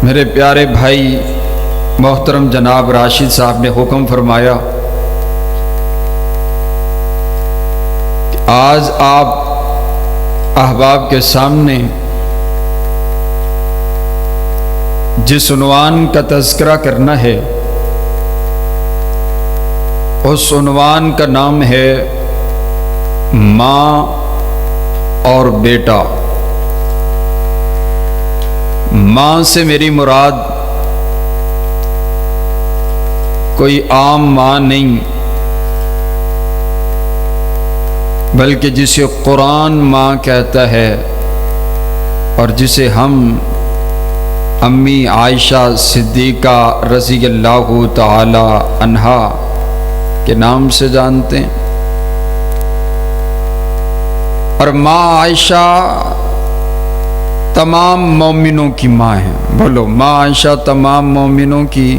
میرے پیارے بھائی محترم جناب راشد صاحب نے حکم فرمایا کہ آج آپ احباب کے سامنے جس عنوان کا تذکرہ کرنا ہے اس عنوان کا نام ہے ماں اور بیٹا۔ ماں سے میری مراد کوئی عام ماں نہیں، بلکہ جسے قرآن ماں کہتا ہے اور جسے ہم امی عائشہ صدیقہ رضی اللہ تعالی عنہا کے نام سے جانتے ہیں۔ اور ماں عائشہ تمام مومنوں کی ماں ہے۔ بولو، ماں عائشہ تمام مومنوں کی،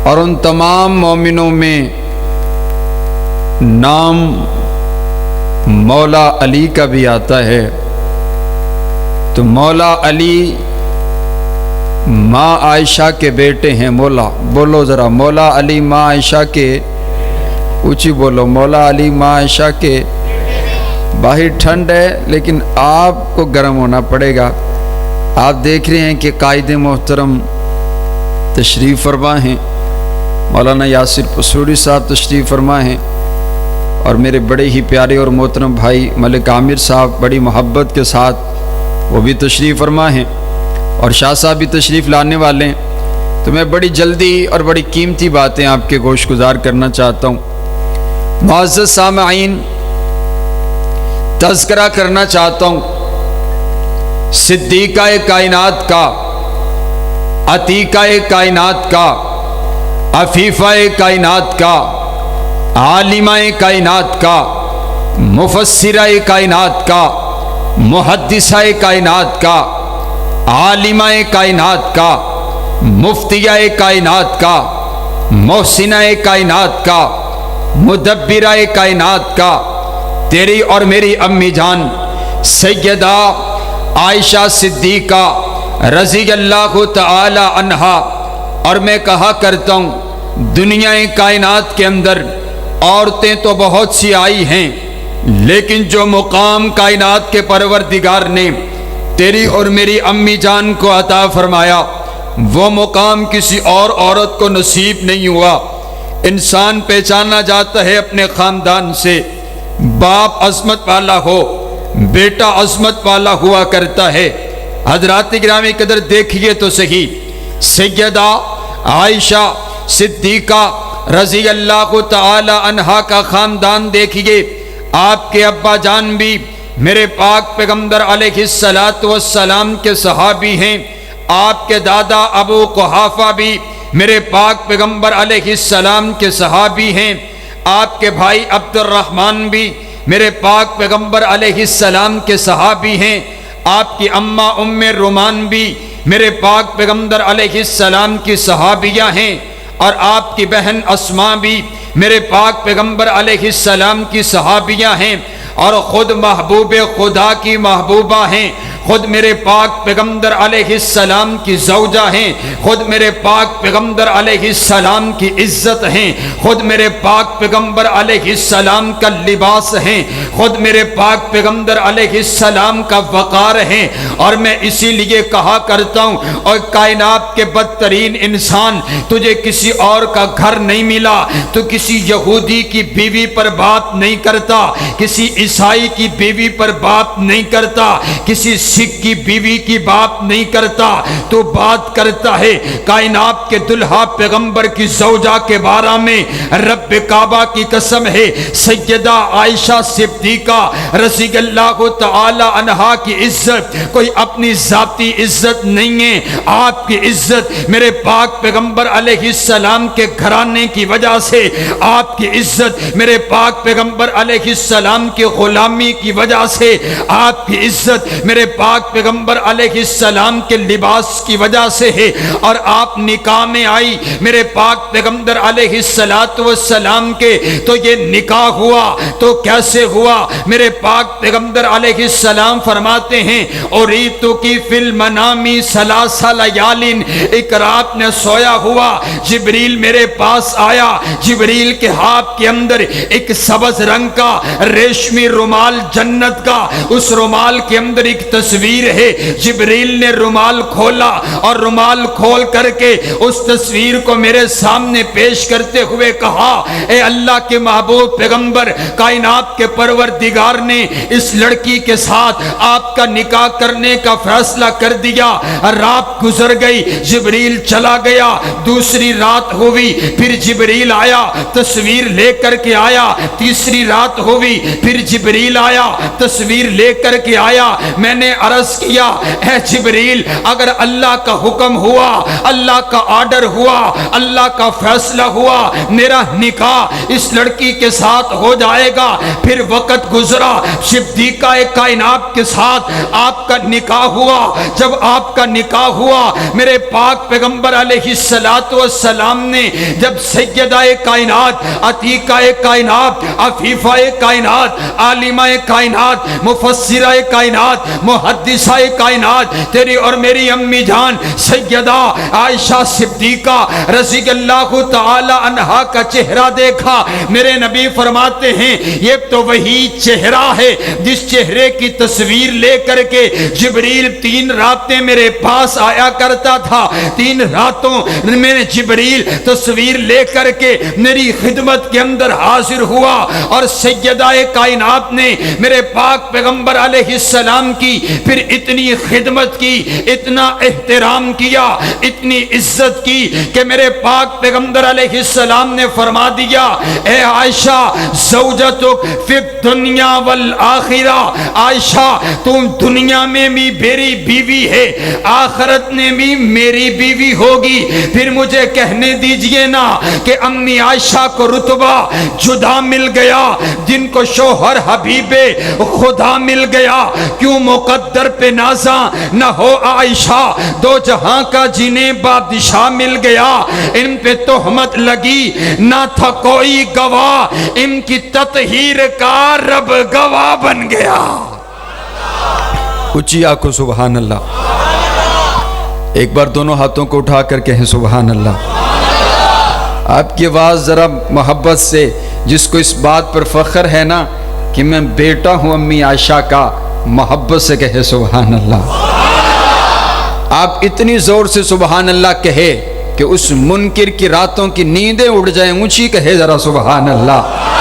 اور ان تمام مومنوں میں نام مولا علی کا بھی آتا ہے، تو مولا علی ماں عائشہ کے بیٹے ہیں۔ مولا بولو ذرا، مولا علی ماں عائشہ کے، اونچی بولو، مولا علی ماں عائشہ کے۔ باہر ٹھنڈ ہے لیکن آپ کو گرم ہونا پڑے گا۔ آپ دیکھ رہے ہیں کہ قائد محترم تشریف فرما ہیں، مولانا یاسر پسوڑی صاحب تشریف فرما ہیں، اور میرے بڑے ہی پیارے اور محترم بھائی ملک عامر صاحب بڑی محبت کے ساتھ وہ بھی تشریف فرما ہیں، اور شاہ صاحب بھی تشریف لانے والے ہیں۔ تو میں بڑی جلدی اور بڑی قیمتی باتیں آپ کے گوش گزار کرنا چاہتا ہوں۔ معزز سامعین، تذکرہ کرنا چاہتا ہوں صدیقہ کائنات کا، عتیقہ کائنات کا، عفیفہ کائنات کا، عالمہ کائنات کا، مفسرہ کائنات کا، محدثہ کائنات کا، عالمہ کائنات کا، مفتیہ کائنات کا، محسنہ کائنات کا، مدبرہ کائنات کا، تیری اور میری امی جان سیدہ عائشہ صدیقہ رضی اللہ تعالی عنہا۔ اور میں کہا کرتا ہوں دنیا کائنات کے اندر عورتیں تو بہت سی آئی ہیں، لیکن جو مقام کائنات کے پروردگار نے تیری اور میری امی جان کو عطا فرمایا، وہ مقام کسی اور عورت کو نصیب نہیں ہوا۔ انسان پہچانا جاتا ہے اپنے خاندان سے، باپ عظمت والا ہو، بیٹا عظمت والا ہوا کرتا ہے۔ حضرات گرامی قدر دیکھیے تو صحیح، سیدہ عائشہ صدیقہ رضی اللہ تعالی عنہا کا خاندان دیکھیے۔ آپ کے ابا جان بھی میرے پاک پیغمبر علیہ السلام کے صحابی ہیں، آپ کے دادا ابو قحافہ بھی میرے پاک پیغمبر علیہ السلام کے صحابی ہیں، آپ کے بھائی عبد الرحمن بھی میرے پاک پیغمبر علیہ السلام کے صحابی ہیں، آپ کی اماں ام رومان بھی میرے پاک پیغمبر علیہ السلام کی صحابیہ ہیں، اور آپ کی بہن اسماء بھی میرے پاک پیغمبر علیہ السلام کی صحابیہ ہیں، اور خود محبوب خدا کی محبوبہ ہیں، خود میرے پاک پیغمبر علیہ السلام کی زوجہ ہیں، خود میرے پاک پیغمبر علیہ السلام کی عزت ہیں، خود میرے پاک پیغمبر علیہ السلام کا لباس ہیں، خود میرے پاک پیغمبر علیہ السلام کا وقار ہیں۔ اور میں اسی لیے کہا کرتا ہوں، اور کائنات کے بدترین انسان، تجھے کسی اور کا گھر نہیں ملا، تو کسی یہودی کی بیوی پر بات نہیں کرتا، کسی عیسائی کی بیوی پر بات نہیں کرتا، کسی سکھ کی بیوی کی بات نہیں کرتا، تو بات کرتا ہے کائنات کے دلہا پیغمبر کی زوجہ کے بارے میں۔ رب کعبہ کی قسم ہے، سیدہ عائشہ صدیقہ رضی اللہ تعالی عنہا کی عزت کوئی اپنی ذاتی عزت نہیں ہے، آپ کی عزت میرے پاک پیغمبر علیہ السلام کے گھرانے کی وجہ سے، آپ کی عزت میرے پاک پیغمبر علیہ السلام کے غلامی کی وجہ سے، آپ کی عزت میرے پاک پیغمبر علیہ السلام کے لباس کی وجہ سے ہے، اور آپ نکاح میں آئی میرے پاک پیغمبر علیہ السلام کے، تو یہ نکاح ہوا تو کیسے ہوا؟ میرے پاک پیغمبر علیہ السلام فرماتے ہیں اوریتو کی فی المنامی ثلاث لیالین، ایک رات میں سویا ہوا، جبریل میرے پاس آیا، جبریل کے ہاتھ کے اندر ایک سبز رنگ کا ریشمی رومال جنت کا، اس رومال کے اندر ایک تصویر ہے۔ جبریل نے رومال کھولا اور رومال کھول کر کے اس تصویر کو میرے سامنے پیش کرتے ہوئے کہا اے اللہ کے محبوب پیغمبر، کائنات کے پروردگار نے اس لڑکی کے ساتھ آپ کا نکاح کرنے کا فیصلہ کر دیا۔ رات گزر گئی، جبریل چلا گیا، دوسری رات ہوئی، پھر جبریل آیا، تصویر لے کر کے آیا، تیسری رات ہوئی، پھر جبریل آیا، تصویر لے کر کے آیا۔ میں نے عرض کیا اے جبریل، اگر اللہ کا حکم ہوا، اللہ کا آرڈر ہوا، اللہ کا فیصلہ ہوا، میرا نکاح اس لڑکی کے ساتھ ہو جائے گا۔ پھر وقت گزرا، صدیقہ کائنات کے ساتھ آپ کا نکاح ہوا۔ جب آپ کا نکاح ہوا، میرے پاک پیغمبر علیہ السلام نے جب سیدہ کائنات، عتیقہ کائنات، عفیفہ کائنات، عالمہ کائنات، مفسرہ کائنات، محدثہ کائنات، تیری اور میری امی جان سیدہ عائشہ صدیقہ رضی اللہ تعالی عنہا کا چہرہ دیکھا، میرے نبی فرماتے ہیں یہ تو وہی چہرہ ہے جس چہرے کی تصویر لے کر کے جبریل 3 راتیں میرے پاس آیا کرتا تھا۔ 3 راتوں میں جبریل تصویر لے کر کے میری خدمت کے اندر حاضر ہوا، اور سیدہ کائنات نے میرے پاک پیغمبر علیہ السلام کی پھر اتنی خدمت کی، اتنا احترام کیا، اتنی عزت کی کہ میرے پاک پیغمبر علیہ السلام نے فرما دیا اے عائشہ زوجتک فی الدنیا والآخرہ، عائشہ تم دنیا میں بھی میری بیوی ہے، آخرت میں بھی میری بیوی ہوگی۔ پھر مجھے کہنے دیجئے نا کہ امی عائشہ کو رتبہ جدا مل گیا، جن کو شوہر حبیب خدا مل گیا، کیوں مقدر پہ نازاں نہ ہو عائشہ؟ 2 جہاں کا جنہیں بادشاہ مل گیا، ان پہ تہمت لگی نہ تھا کوئی گواہ، ان کی تطہیر کا رب گواہ بن گیا۔ اونچی آنکھوں سبحان اللہ، ایک بار دونوں ہاتھوں کو اٹھا کر کہیں سبحان اللہ۔ آپ کی آواز ذرا محبت سے، جس کو اس بات پر فخر ہے نا کہ میں بیٹا ہوں امی عائشہ کا، محبت سے کہے سبحان اللہ۔ آپ اتنی زور سے سبحان اللہ کہے کہ اس منکر کی راتوں کی نیندیں اڑ جائیں، اونچی کہے ذرا سبحان اللہ۔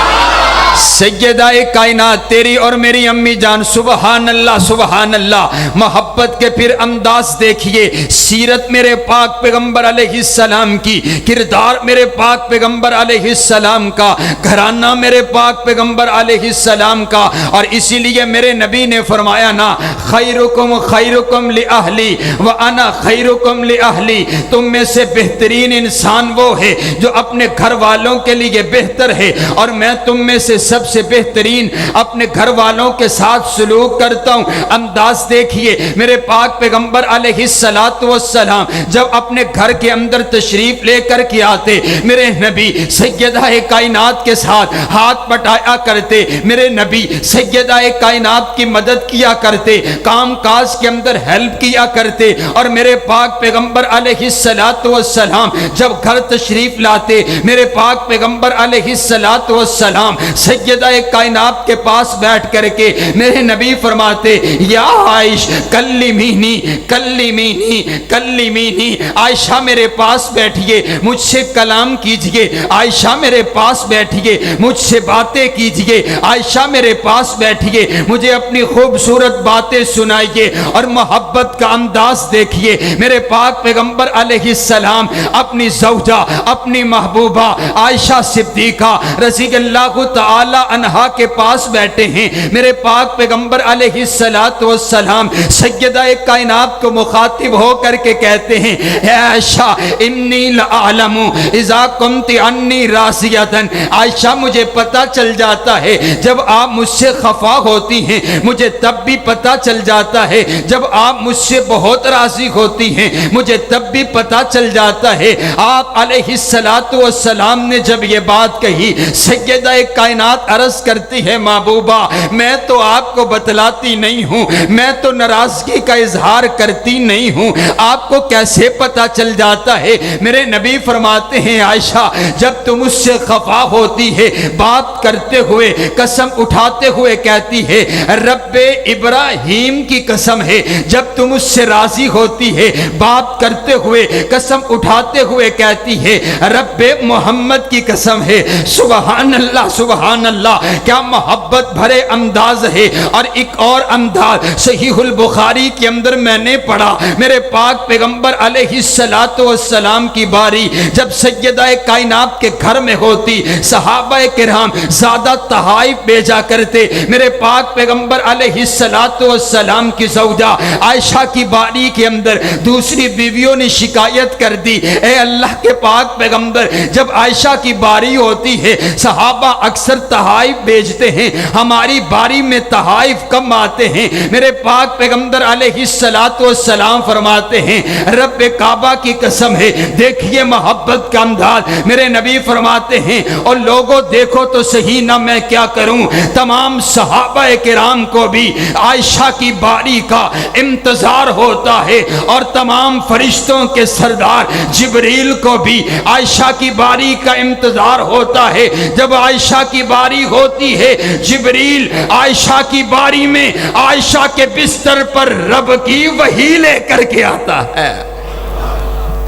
سیدہ کائنات تیری اور میری امی جان سبحان اللہ سبحان اللہ۔ محبت کے پھر انداز دیکھیے، سیرت میرے پاک پیغمبر علیہ السلام کی، کردار میرے پاک پیغمبر علیہ السلام کا، گھرانہ میرے پاک پیغمبر علیہ السلام کا۔ اور اسی لیے میرے نبی نے فرمایا نا خیرکم خیرکم لأہلی وانا خیرکم لأہلی، تم میں سے بہترین انسان وہ ہے جو اپنے گھر والوں کے لیے بہتر ہے، اور میں تم میں سے سب سے بہترین اپنے گھر والوں کے ساتھ سلوک کرتا ہوں۔ انداز دیکھیے، میرے پاک پیغمبر علیہ السلام جب اپنے گھر کے اندر تشریف لے کر کے آتے، میرے نبی سیدہ کائنات کے ساتھ ہاتھ بٹایا کرتے، میرے نبی سیدہ کائنات کی مدد کیا کرتے، کام کاج کے اندر ہیلپ کیا کرتے، اور میرے پاک پیغمبر علیہ السلام جب گھر تشریف لاتے، میرے پاک پیغمبر علیہ السلام سیدہ کائنات کے پاس بیٹھ کر کے میرے نبی فرماتے یا عائش کلمینی کلمینی کلمینی، عائشہ میرے پاس بیٹھیے مجھ سے کلام کیجئے، عائشہ میرے پاس بیٹھیے مجھ سے باتیں کیجئے، عائشہ میرے پاس بیٹھیے مجھے اپنی خوبصورت باتیں سنائیے۔ اور محبت کا انداز دیکھیے، میرے پاک پیغمبر علیہ السلام اپنی زوجہ، اپنی محبوبہ عائشہ صدیقہ رضی اللہ تعالی تعالی عنہا کے پاس بیٹھے ہیں، میرے پاک پیغمبر علیہ السلام سیدہ کائنات کو مخاطب ہو کر کے کہتے ہیں اے عائشہ انی لعلم اذا کنت انی راضیۃ، عائشہ مجھے پتہ چل جاتا ہے جب آپ مجھ سے خفا ہوتی ہیں، مجھے تب بھی پتہ چل جاتا ہے جب آپ مجھ سے بہت راضی ہوتی ہیں، مجھے تب بھی پتہ چل جاتا ہے۔ آپ علیہ السلام نے جب یہ بات کہی، سیدہ کائنات عرض کرتی ہے محبوبہ میں تو آپ کو بتلاتی نہیں ہوں، میں تو ناراضگی کا اظہار کرتی نہیں ہوں، آپ کو کیسے پتہ چل جاتا ہے؟ میرے نبی فرماتے ہیں عائشہ جب تم مجھ سے خفا ہوتی ہے، بات کرتے ہوئے قسم اٹھاتے ہوئے کہتی ہے رب ابراہیم کی قسم ہے، جب تم اس سے راضی ہوتی ہے بات کرتے ہوئے قسم اٹھاتے ہوئے کہتی ہے رب محمد کی قسم ہے۔ سبحان اللہ سبحان اللہ، کیا محبت بھرے انداز ہے۔ اور ایک اور انداز صحیح البخاری کے اندر میں نے پڑھا، میرے پاک پیغمبر علیہ السلام کی باری جب سیدہ کائنات کے گھر میں ہوتی، صحابہ کرام زیادہ تحائف بھیجا کرتے، میرے پاک پیغمبر علیہ السلام کی زوجہ عائشہ کی باری کے اندر دوسری بیویوں نے شکایت کر دی اے اللہ کے پاک پیغمبر جب عائشہ کی باری ہوتی ہے صحابہ اکثر تحائف بھیجتے ہیں، ہماری باری میں تحائف کم آتے ہیں۔ میرے پاک پیغمبر علیہ السلام فرماتے ہیں رب کعبہ کی قسم ہے، دیکھیے محبت کا انداز، میرے نبی فرماتے ہیں اور لوگوں دیکھو تو صحیح نہ میں کیا کروں، تمام صحابہ کرام کو بھی عائشہ کی باری کا انتظار ہوتا ہے اور تمام فرشتوں کے سردار جبریل کو بھی عائشہ کی باری کا انتظار ہوتا ہے۔ جب عائشہ کی باری ہوتی ہے جبریل عائشہ کی باری میں عائشہ کے بستر پر رب کی وحی لے کر کے آتا ہے۔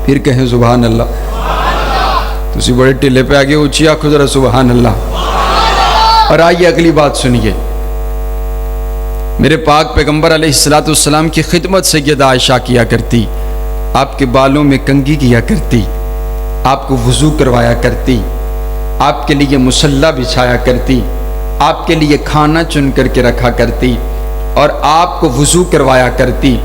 پھر کہیں سبحان اللہ، تسی بڑے ٹلے پہ آگے اونچی آنکھوں ذرا سبحان اللہ۔ اور آئیے اگلی بات سنیے، میرے پاک پیغمبر علیہ السلام کی خدمت سیدہ عائشہ کیا کرتی، آپ کے بالوں میں کنگھی کیا کرتی، آپ کو وضو کروایا کرتی، آپ کے لیے مصلی بچھایا کرتی، آپ کے لیے کھانا چن کر کے رکھا کرتی اور آپ کو وضو کروایا کرتی۔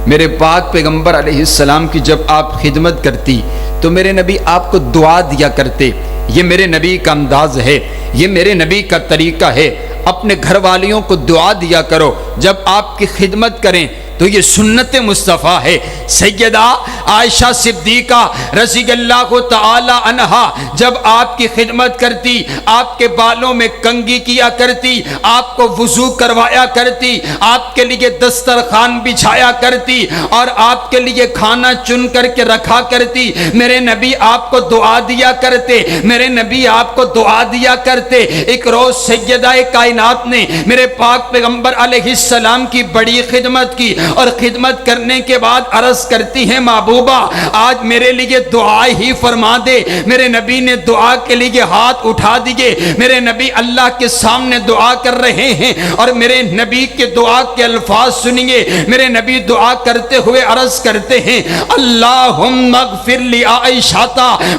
میرے پاک پیغمبر علیہ السلام کی جب آپ خدمت کرتی تو میرے نبی آپ کو دعا دیا کرتے۔ یہ میرے نبی کا انداز ہے، یہ میرے نبی کا طریقہ ہے، اپنے گھر والیوں کو دعا دیا کرو جب آپ کی خدمت کریں تو یہ سنت مصطفیٰ ہے۔ سیدہ عائشہ صدیقہ رضی اللہ تعالی عنہا جب آپ کی خدمت کرتی، آپ کے بالوں میں کنگھی کیا کرتی، آپ کو وضو کروایا کرتی، آپ کے لیے دسترخوان بچھایا کرتی اور آپ کے لیے کھانا چن کر کے رکھا کرتی۔ میرے نبی آپ کو دعا دیا کرتے، میرے نبی آپ کو دعا دیا کرتے۔ ایک روز سیدہ کائنات نے میرے پاک پیغمبر علیہ السلام کی بڑی خدمت کی اور خدمت کرنے کے بعد عرض کرتی ہیں محبوبہ آج میرے لیے دعا ہی فرما دے۔ میرے نبی نے دعا کے لیے ہاتھ اٹھا دیے، میرے نبی اللہ کے سامنے دعا کر رہے ہیں اور میرے نبی کے دعا کے الفاظ سنیے۔ میرے نبی دعا کرتے ہوئے عرض کرتے ہیں اللہم اغفر لی عائشہ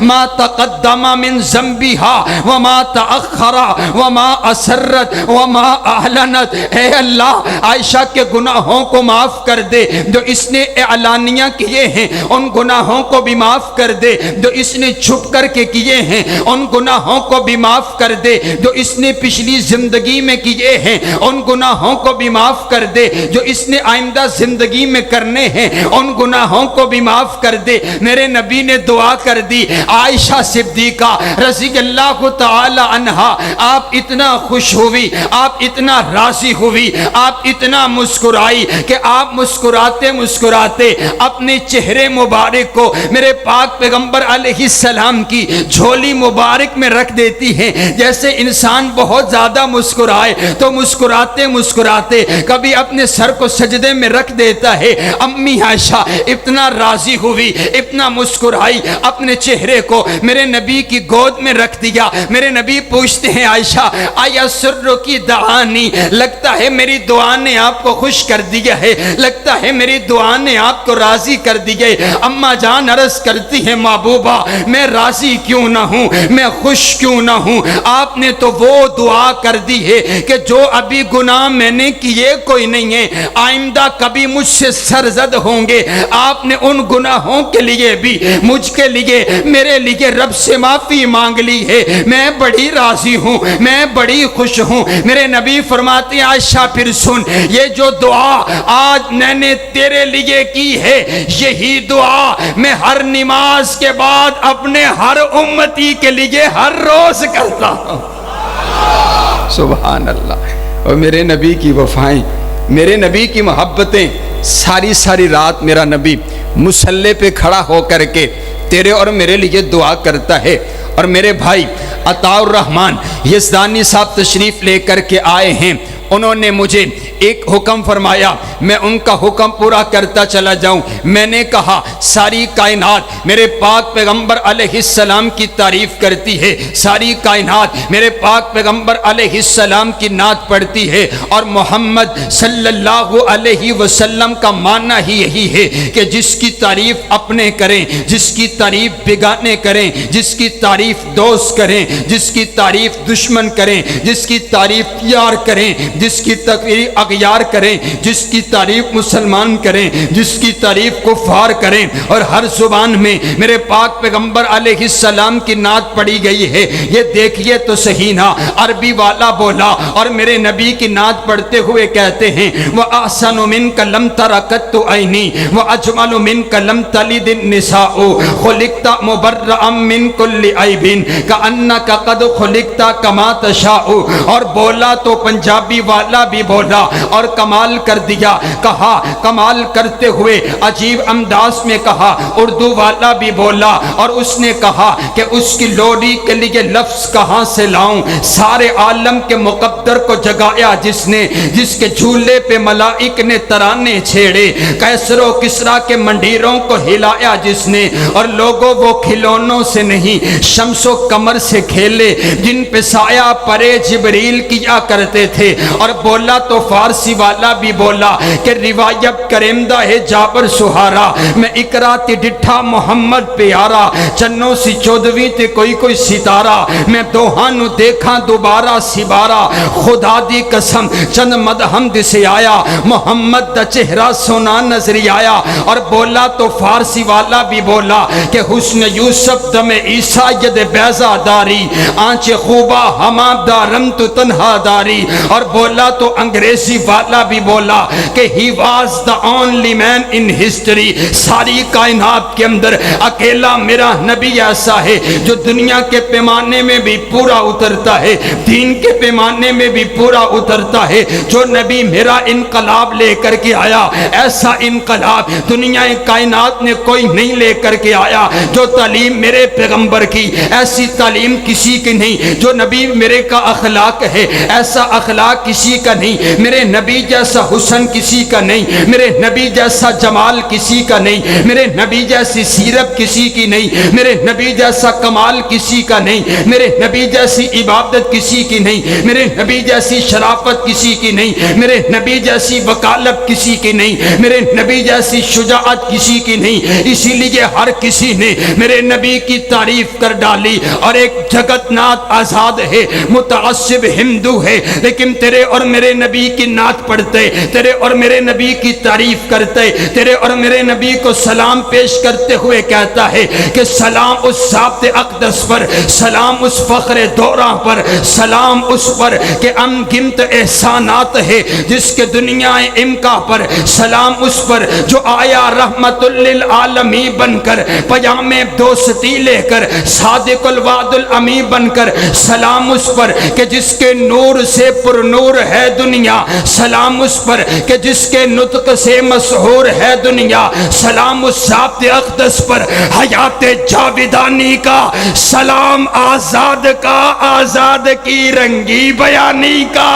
ما تقدم من ذنبها وما تأخر وما اسرت وما اعلنت۔ اے اللہ عائشہ کے گناہوں کو معاف کر دے جو اس نے اعلانیہ کیے ہیں، ان گناہوں کو بھی معاف کر دے جو اس نے چھپ کر کے کیے ہیں، ان گناہوں کو بھی معاف کر دے جو اس نے پچھلی زندگی میں کیے ہیں، ان گناہوں کو بھی معاف کر دے جو اس نے آئندہ زندگی میں کرنے ہیں، ان گناہوں کو بھی معاف کر دے۔ میرے نبی نے دعا کر دی۔ عائشہ صدیقہ رضی اللہ تعالی عنہا آپ اتنا خوش ہوئی، آپ اتنا راضی ہوئی، آپ اتنا مسکرائی کہ آپ مسکراتے مسکراتے اپنے چہرے مبارک کو میرے پاک پیغمبر علیہ السلام کی جھولی مبارک میں رکھ دیتی ہیں۔ جیسے انسان بہت زیادہ مسکرائے تو مسکراتے مسکراتے کبھی اپنے سر کو سجدے میں رکھ دیتا ہے۔ امی عائشہ اتنا راضی ہوئی، اتنا مسکرائی، اپنے چہرے کو میرے نبی کی گود میں رکھ دیا۔ میرے نبی پوچھتے ہیں عائشہ آیا سر کی دعانی، لگتا ہے میری دعا نے آپ کو خوش کر دیا ہے۔ لگتا ہے میری دعا نے آپ کو راضی کر دیے۔ اماں جان عرض کرتی ہے محبوبہ میں راضی کیوں نہ ہوں، میں خوش کیوں نہ ہوں، آپ نے تو وہ دعا کر دی ہے کہ جو ابھی گناہ میں نے کیے کوئی نہیں ہے، آئندہ کبھی مجھ سے سرزد ہوں گے، آپ نے ان گناہوں کے لیے بھی مجھ کے لیے میرے لیے رب سے معافی مانگ لی ہے، میں بڑی راضی ہوں، میں بڑی خوش ہوں۔ میرے نبی فرماتے ہیں عائشہ پھر سن، یہ جو دعا آج میں نے تیرے لیے کی ہے، یہی دعا میں ہر نماز کے بعد اپنے ہر امتی کے لیے ہر روز کرتا ہوں۔ سبحان اللہ۔ اور میرے نبی کی وفائیں، میرے نبی کی محبتیں، ساری ساری رات میرا نبی مصلی پہ کھڑا ہو کر کے تیرے اور میرے لیے دعا کرتا ہے۔ اور میرے بھائی عطا الرحمن یزدانی صاحب تشریف لے کر کے آئے ہیں، انہوں نے مجھے ایک حکم فرمایا، میں ان کا حکم پورا کرتا چلا جاؤں۔ میں نے کہا ساری کائنات میرے پاک پیغمبر علیہ السلام کی تعریف کرتی ہے، ساری کائنات میرے پاک پیغمبر علیہ السلام کی نعت پڑھتی ہے، اور محمد صلی اللہ علیہ وسلم کا معنی ہی یہی ہے کہ جس کی تعریف اپنے کریں، جس کی تعریف بیگانے کریں، جس کی تعریف دوست کریں، جس کی تعریف دشمن کریں، جس کی تعریف یار کریں، جس کی تعریف اغیار کریں، جس کی تعریف مسلمان کریں، جس کی تعریف کفار کریں، اور ہر زبان میں میرے پاک پیغمبر علیہ السلام کی نعت پڑھی گئی ہے۔ یہ دیکھیے تو صحیح نا، عربی والا بولا اور میرے نبی کی نعت پڑھتے ہوئے کہتے ہیں وَأَحْسَنُ مِنْكَ لَمْ تَرَ قَطُّ عَيْنِي وَأَجْمَلُ مِنْكَ لَمْ تَلِدِ النِّسَاءُ خُلِقْتَ مُبَرَّأً مِنْ كُلِّ عَيْبٍ كَأَنَّكَ قَدْ خُلِقْتَ كَمَا تَشَاءُ۔ اور بولا تو پنجابی والا بھی بولا اور کمال کر دیا، کہا کمال کرتے ہوئے عجیب انداز میں کہا، اردو والا بھی بولا اور اس نے کہا کہ اس کی لوری کے لیے لفظ کہاں سے لاؤں، سارے عالم کے مقدر کو جگایا جس نے، جس کے جھولے پہ ملائک نے ترانے چھیڑے، کیسر و کسرا کے منڈیروں کو ہلایا جس نے، اور لوگوں وہ کھلونوں سے نہیں شمس و قمر سے کھیلے جن پہ سایہ پرے جبریل کیا کرتے تھے۔ اور بولا تو فارسی والا بھی بولا کہ روایت کرمدہ ہے جابر سہارا، میں اقرا تی ڈٹھا محمد پیارا، چنوں سی چودویں تے کوئی کوئی ستارہ، میں دوہانو دیکھاں دوبارہ سبارہ، خدا دی قسم چند مدہم دسے آیا، محمد دا چہرہ سونا نظری آیا۔ اور بولا تو فارسی والا بھی بولا کہ حسن یوسف دم عیسیٰ ید بیضا داری، آنچ خوبہ ہما دارم تو تنہا داری۔ اور بولا تو انگریزی والا بھی بولا کہ he was the only man in history، ساری کائنات کے اندر اکیلا میرا نبی ایسا ہے جو دنیا کے پیمانے میں بھی پورا اترتا ہے، دین کے پیمانے میں بھی پورا اترتا ہے، جو نبی میرا انقلاب لے کر کے آیا، ایسا انقلاب دنیا کائنات نے کوئی نہیں لے کر کے آیا۔ جو تعلیم میرے پیغمبر کی، ایسی تعلیم کسی کی نہیں، جو نبی میرے کا اخلاق ہے ایسا اخلاق کسی کا نہیں، میرے نبی جیسا حسن کسی کا نہیں، میرے نبی جیسا جمال کسی کا نہیں، میرے نبی جیسی سیرت کسی کی نہیں، میرے نبی جیسا کمال کسی کا نہیں، میرے نبی جیسی عبادت کسی کی نہیں، میرے نبی جیسی شرافت کسی کی نہیں، میرے نبی جیسی وکالت کسی کی نہیں، میرے نبی جیسی شجاعت کسی کی نہیں۔ اسی لیے ہر کسی نے میرے نبی کی تعریف کر ڈالی، اور ایک جگت ناتھ آزاد ہے، متعصب ہندو ہے، لیکن تیرے اور میرے نبی کی نعت پڑھتے، تیرے اور میرے نبی کی تعریف کرتے، تیرے اور میرے نبی کو سلام پیش کرتے ہوئے کہتا ہے کہ سلام اس ذات اقدس پر، سلام اس فخر دورہ پر، سلام اس پر کہ انگنت احسانات ہے جس کے دنیا امکا پر، سلام اس پر جو آیا رحمت للعالمی بن کر، پیام دوستی لے کر، صادق الوعد الامی بن کر، سلام اس پر کہ جس کے نور سے پر نور ہے دنیا، سلام اس پر کہ جس کے نطق سے مسحور ہے دنیا، سلام اس ذات اقدس پر حیات جاویدانی کا، سلام آزاد کا، آزاد کی رنگی بیانی کا۔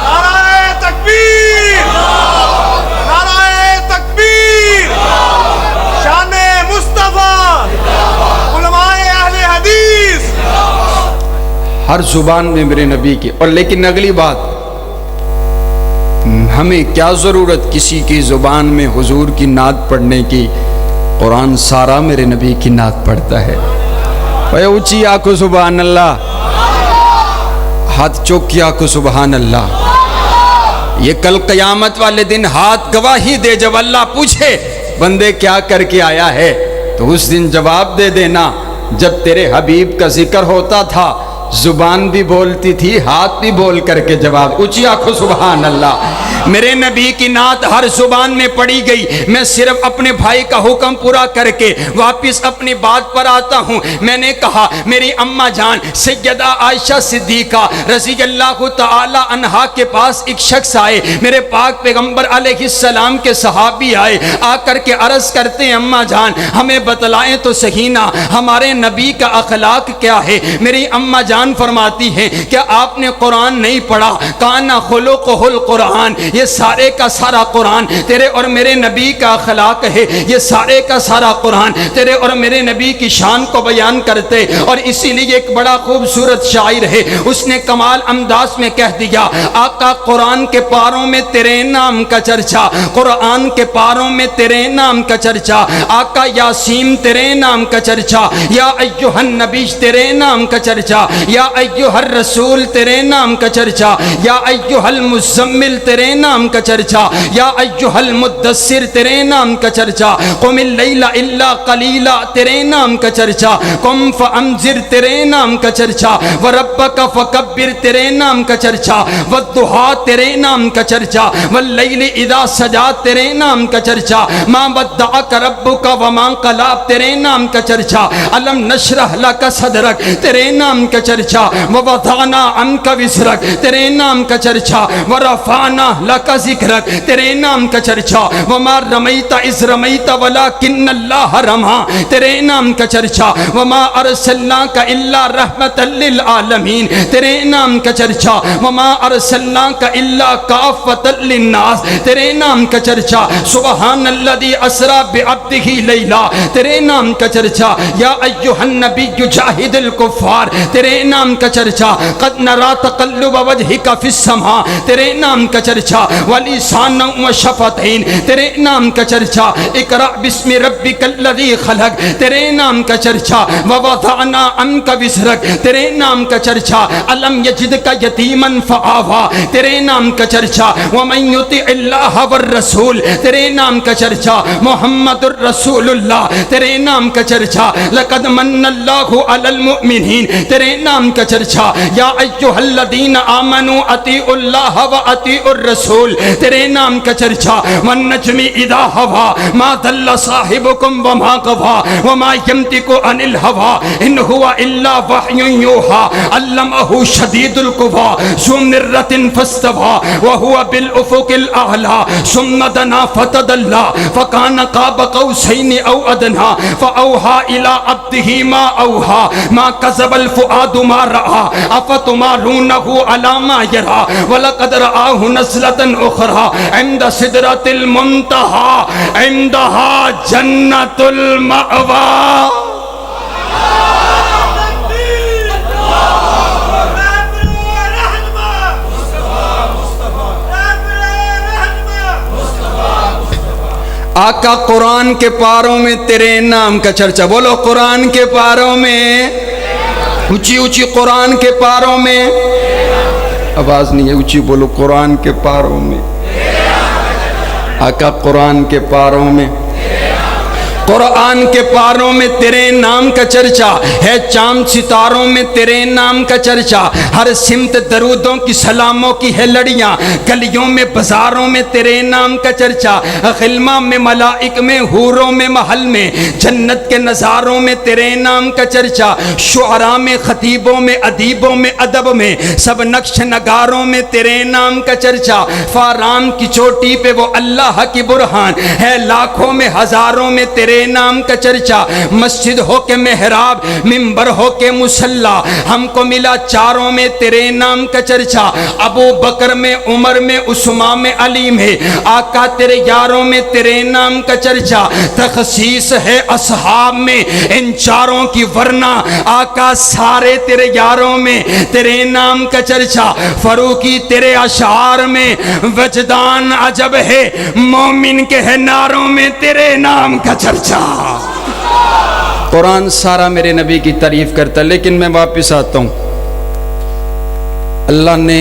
نعرہ تکبیر، نعرہ تکبیر، شان مصطفیٰ، علماء اہل حدیث۔ ہر زبان میں میرے نبی کی۔ اور لیکن اگلی بات، ہمیں کیا ضرورت کسی کی زبان میں حضور کی نعت پڑھنے کی؟ قرآن سارا میرے نبی کی نعت پڑھتا ہے۔ اے اونچی آنکھوں سبحان اللہ، ہاتھ چوکی آنکھوں سبحان اللہ۔ یہ کل قیامت والے دن ہاتھ گواہی دے، جب اللہ پوچھے بندے کیا کر کے آیا ہے تو اس دن جواب دے دینا، جب تیرے حبیب کا ذکر ہوتا تھا زبان بھی بولتی تھی، ہاتھ بھی بول کر کے جواب۔ اونچی آنکھوں سبحان اللہ۔ میرے نبی کی نعت ہر زبان میں پڑھی گئی۔ میں صرف اپنے بھائی کا حکم پورا کر کے واپس اپنی بات پر آتا ہوں۔ میں نے کہا میری اماں جان سیدہ عائشہ صدیقہ رضی اللہ تعالی عنہا کے پاس ایک شخص آئے، میرے پاک پیغمبر علیہ السلام کے صحابی آئے، آ کر کے عرض کرتے ہیں اماں جان ہمیں بتلائیں تو صحیح نا ہمارے نبی کا اخلاق کیا ہے؟ میری اماں جان فرماتی ہیں کیا آپ نے قرآن نہیں پڑھا؟ کانا خلقہ القرآن، یہ سارے کا سارا قرآن تیرے اور میرے نبی کا اخلاق ہے، یہ سارے کا سارا قرآن تیرے اور میرے نبی کی شان کو بیان کرتے، اور اسی لیے ایک بڑا خوبصورت شاعر ہے، اس نے کمال انداز میں کہہ دیا آقا قرآن کے پاروں میں تیرے نام کا چرچا، قرآن کے پاروں میں تیرے نام کا چرچا، آقا یاسین تیرے نام کا چرچا، یا ایھا النبی تیرے نام کا چرچا، یا ایھا الرسول تیرے نام کا چرچا، یا ایھا المزمل تیرے نام کا چرچا، یا ایھا المدثر تیرے نام کا چرچا، قم اللیل الا قلیلا تیرے نام کا چرچا، قم فانذر تیرے نام کا چرچا، وربک فکبر تیرے نام کا چرچا، والضحیٰ تیرے نام کا چرچا، واللیل اذا سجا تیرے نام کا چرچا، ما ودعک ربک وما قلی تیرے نام کا چرچا، الم نشرح لک صدرک تیرے نام کا چرچا، ووضعنا عنک وزرک تیرے نام کا چرچا، ورفعنا لک ذکرک تیرے نام کا چرچا، وما رمیت اذ رمیت ولکن اللہ رمی تیرے نام کا چرچا، وما ارسلناک الا رحمت للعالمین تیرے نام کا چرچا، وما ارسلناک الا کافۃ للناس تیرے نام کا چرچا، سبحان الذی اسری بعبدہ لیلا تیرے نام کا چرچا، یا ایھا النبی جاہد الکفار تیرے نام کا چرچا، قد نری تقلب وجہک فی السماء تیرے نام کا چرچا، ولسانا وشفتین تیرے نام کا چرچا، اقرأ بسم ربک الذی خلق تیرے نام کا چرچا، ووضعنا عنک وزرک تیرے نام کا چرچا، الم یجدک یتیما فآویٰ تیرے نام کا چرچا، ومن یطع اللہ والرسول تیرے نام کا چرچا، محمد الرسول اللہ تیرے نام کا چرچا، لقد من اللہ علی المؤمنین تیرے نام کا چرچا، یا ایھا الذین آمنوا اطیعوا اللہ واطیعوا الرسول تیرے نام کا چرچا، والنجم اذا ھویٰ ما ضل صاحبکم وما غویٰ وما ینطق عن الھویٰ ان ھو الا وحی یوحیٰ علمہ شدید القویٰ ذو مرۃ فاستویٰ وہو بالافق الاعلیٰ ثم دنا فتدلی فکان قاب قوسین او ادنیٰ فاوحیٰ الی عبدہ ما اوحیٰ ما کذب الفؤاد ما رأیٰ افتمارونہ علی ما یریٰ ولقد رآہ نزلۃ اخری عند سدرۃ المنتہیٰ عندہا جنۃ المأویٰ۔ آقا قرآن کے پاروں میں تیرے نام کا چرچا، بولو قرآن کے پاروں میں، اونچی اونچی قرآن کے پاروں میں، آواز نہیں ہے اونچی بولو، قرآن کے پاروں میں، آقا قرآن کے پاروں میں، قرآن کے پاروں میں تیرے نام کا چرچا ہے، چاند ستاروں میں تیرے نام کا چرچا، ہر سمت درودوں کی سلاموں کی ہے لڑیاں، گلیوں میں بازاروں میں تیرے نام کا چرچا، غلمہ میں ملائک میں حوروں میں محل میں جنت کے نظاروں میں تیرے نام کا چرچا، شعراء میں خطیبوں میں ادیبوں میں ادب میں سب نقش نگاروں میں تیرے نام کا چرچا، فارام کی چوٹی پہ وہ اللہ کی برہان ہے، لاکھوں میں ہزاروں میں تیرے تیرے نام کا چرچا، مسجد ہو کے محراب، منبر ہو کے مصلی، ہم کو ملا چاروں میں تیرے نام کا چرچا، ابو بکر میں، عمر میں، عثمان میں، علی میں، آقا تیرے یاروں میں تیرے نام کا چرچا، تخصیص ہے اصحاب میں ان چاروں کی، ورنہ آقا سارے تیرے یاروں میں تیرے نام کا چرچا، فاروقی تیرے اشعار میں وجدان عجب ہے، مومن کے ہے ناروں میں تیرے نام کا چرچا۔ قرآن سارا میرے نبی کی تعریف کرتا ہے، لیکن میں واپس آتا ہوں۔ اللہ نے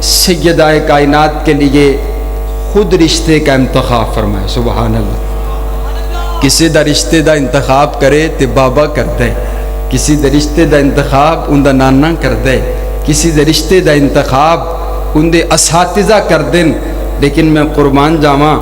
سیدہ کائنات کے لیے خود رشتے کا انتخاب فرمایا، سبحان اللہ۔ کسی دا رشتے دا انتخاب کرے تے بابا کر دے، کسی دا رشتے دا انتخاب ان دا نانا کر دے، کسی دے رشتے دا انتخاب ان دے اساتذہ کر دیں، لیکن میں قربان جاواں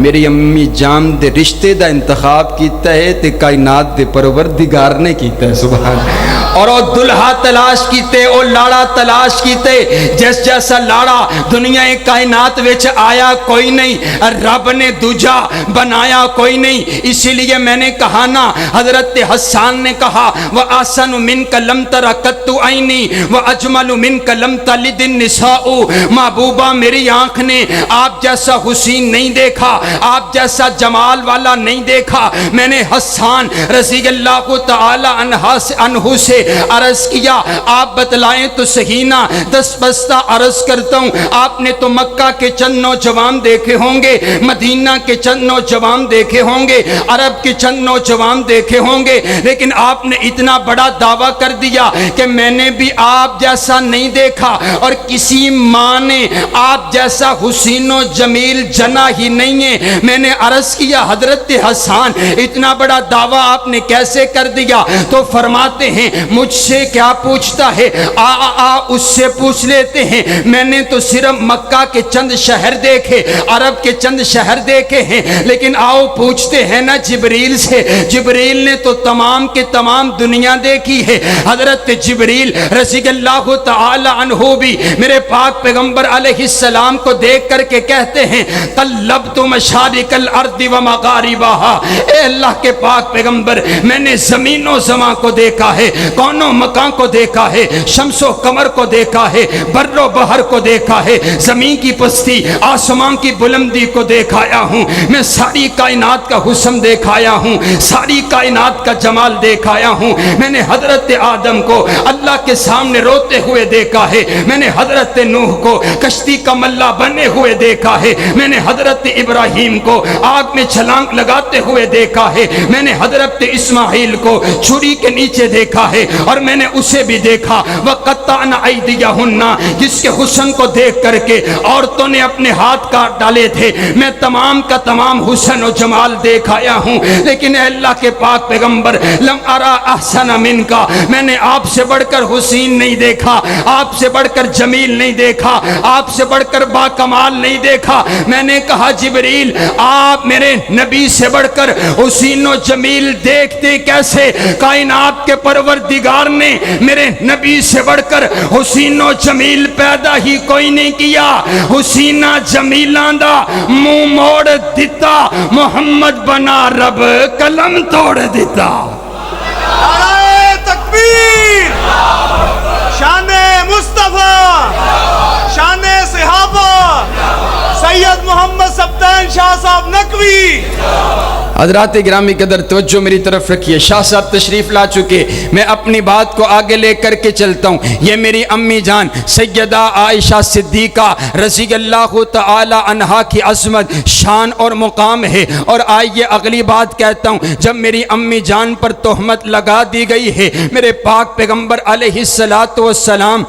میری امی جان دے رشتے دا انتخاب کیتا ہے تے کائنات دے پروردگار نے کیتا ہے، سبحان اللہ۔ اور وہ دلہا تلاش کیتے، وہ لاڑا تلاش کیتے، جیسا لاڑا دنیا کائنات وچ آیا کوئی نہیں، رب نے دوجا بنایا کوئی نہیں۔ اسی لیے میں نے کہا نا، حضرت حسان نے کہا وَأَحْسَنُ مِنْكَ لَمْ تَرَ قَطُّ عَيْنِي وَأَجْمَلُ مِنْكَ لَمْ تَلِدِ النِّسَاءُ، محبوبہ میری آنکھ نے آپ جیسا حسین نہیں دیکھا، آپ جیسا جمال والا نہیں دیکھا۔ میں نے حسان رضی اللہ تعالی عنہ سے عرض کیا، آپ بتلائیں تو صحیح نا، دس بستہ عرض کرتا ہوں، آپ نے تو مکہ کے چند نوجوان دیکھے ہوں گے، مدینہ کے چند نوجوان دیکھے ہوں گے، عرب کے چند نوجوان دیکھے ہوں گے، لیکن آپ نے اتنا بڑا دعویٰ کر دیا کہ میں نے بھی آپ جیسا نہیں دیکھا، اور کسی ماں نے آپ جیسا حسین و جمیل جنا ہی نہیں ہے۔ میں نے عرض کیا حضرت حسان اتنا بڑا دعویٰ آپ نے کیسے کر دیا؟ تو فرماتے ہیں مجھ سے کیا پوچھتا ہے، اس سے پوچھ لیتے ہیں، میں نے تو صرف مکہ کے چند شہر دیکھے، عرب کے چند شہر دیکھے ہیں، لیکن آؤ پوچھتے ہیں نا جبریل سے، جبریل نے تو تمام کے تمام دنیا دیکھی ہے۔ حضرت جبریل رضی اللہ تعالی عنہ بھی میرے پاک پیغمبر علیہ السلام کو دیکھ کر کے کہتے ہیں قلبت مشارق الارض ومغاربها، اے اللہ کے پاک پیغمبر میں نے زمین و زمان کو دیکھا ہے، کون و مکان کو دیکھا ہے، شمس و قمر کو دیکھا ہے، بر و بحر کو دیکھا ہے، زمین کی پستی آسمان کی بلندی کو دیکھایا ہوں، میں ساری کائنات کا حسن دیکھایا ہوں، ساری کائنات کا جمال دیکھایا ہوں۔ میں نے حضرت آدم کو اللہ کے سامنے روتے ہوئے دیکھا ہے، میں نے حضرت نوح کو کشتی کا ملا بنے ہوئے دیکھا ہے، میں نے حضرت ابراہیم کو آگ میں چھلانگ لگاتے ہوئے دیکھا ہے، میں نے حضرت اسماعیل کو چھری کے نیچے دیکھا ہے، اور میں نے اسے بھی دیکھا وَقَطَّعْنَ أَيْدِيَهُنَّ، جس کے حسن کو دیکھ کر کے عورتوں نے اپنے ہاتھ کاٹ ڈالے تھے۔ میں تمام کا تمام حسن و جمال دیکھایا ہوں، لیکن اے اللہ کے پاک پیغمبر لم ارا احسن منکا، میں نے آپ سے بڑھ کر حسین نہیں دیکھا، آپ سے بڑھ کر جمیل نہیں دیکھا، آپ سے بڑھ کر با کمال نہیں دیکھا۔ میں نے کہا جبریل آپ میرے نبی سے بڑھ کر حسین و جمیل دیکھتے کیسے؟ کائنات کے پروردگار نے میرے نبی سے بڑھ کر حسین و جمیل پیدا ہی کوئی نہیں کیا۔ حسینہ جمیلاں دا منہ موڑ دیتا، محمد بنا رب قلم توڑ دیتا۔ نعرہ تکبیر، شان مصطفیٰ، شان صحابہ، سید محمد سبطین شاہ صاحب نقوی۔ حضرات گرامی قدر توجہ میری طرف رکھیے، شاہ صاحب تشریف لا چکے، میں اپنی بات کو آگے لے کر کے چلتا ہوں۔ یہ میری امی جان سیدہ عائشہ صدیقہ رضی اللہ تعالی عنہا کی عظمت، شان اور مقام ہے۔ اور آئیے اگلی بات کہتا ہوں، جب میری امی جان پر تہمت لگا دی گئی ہے، میرے پاک پیغمبر علیہ السلام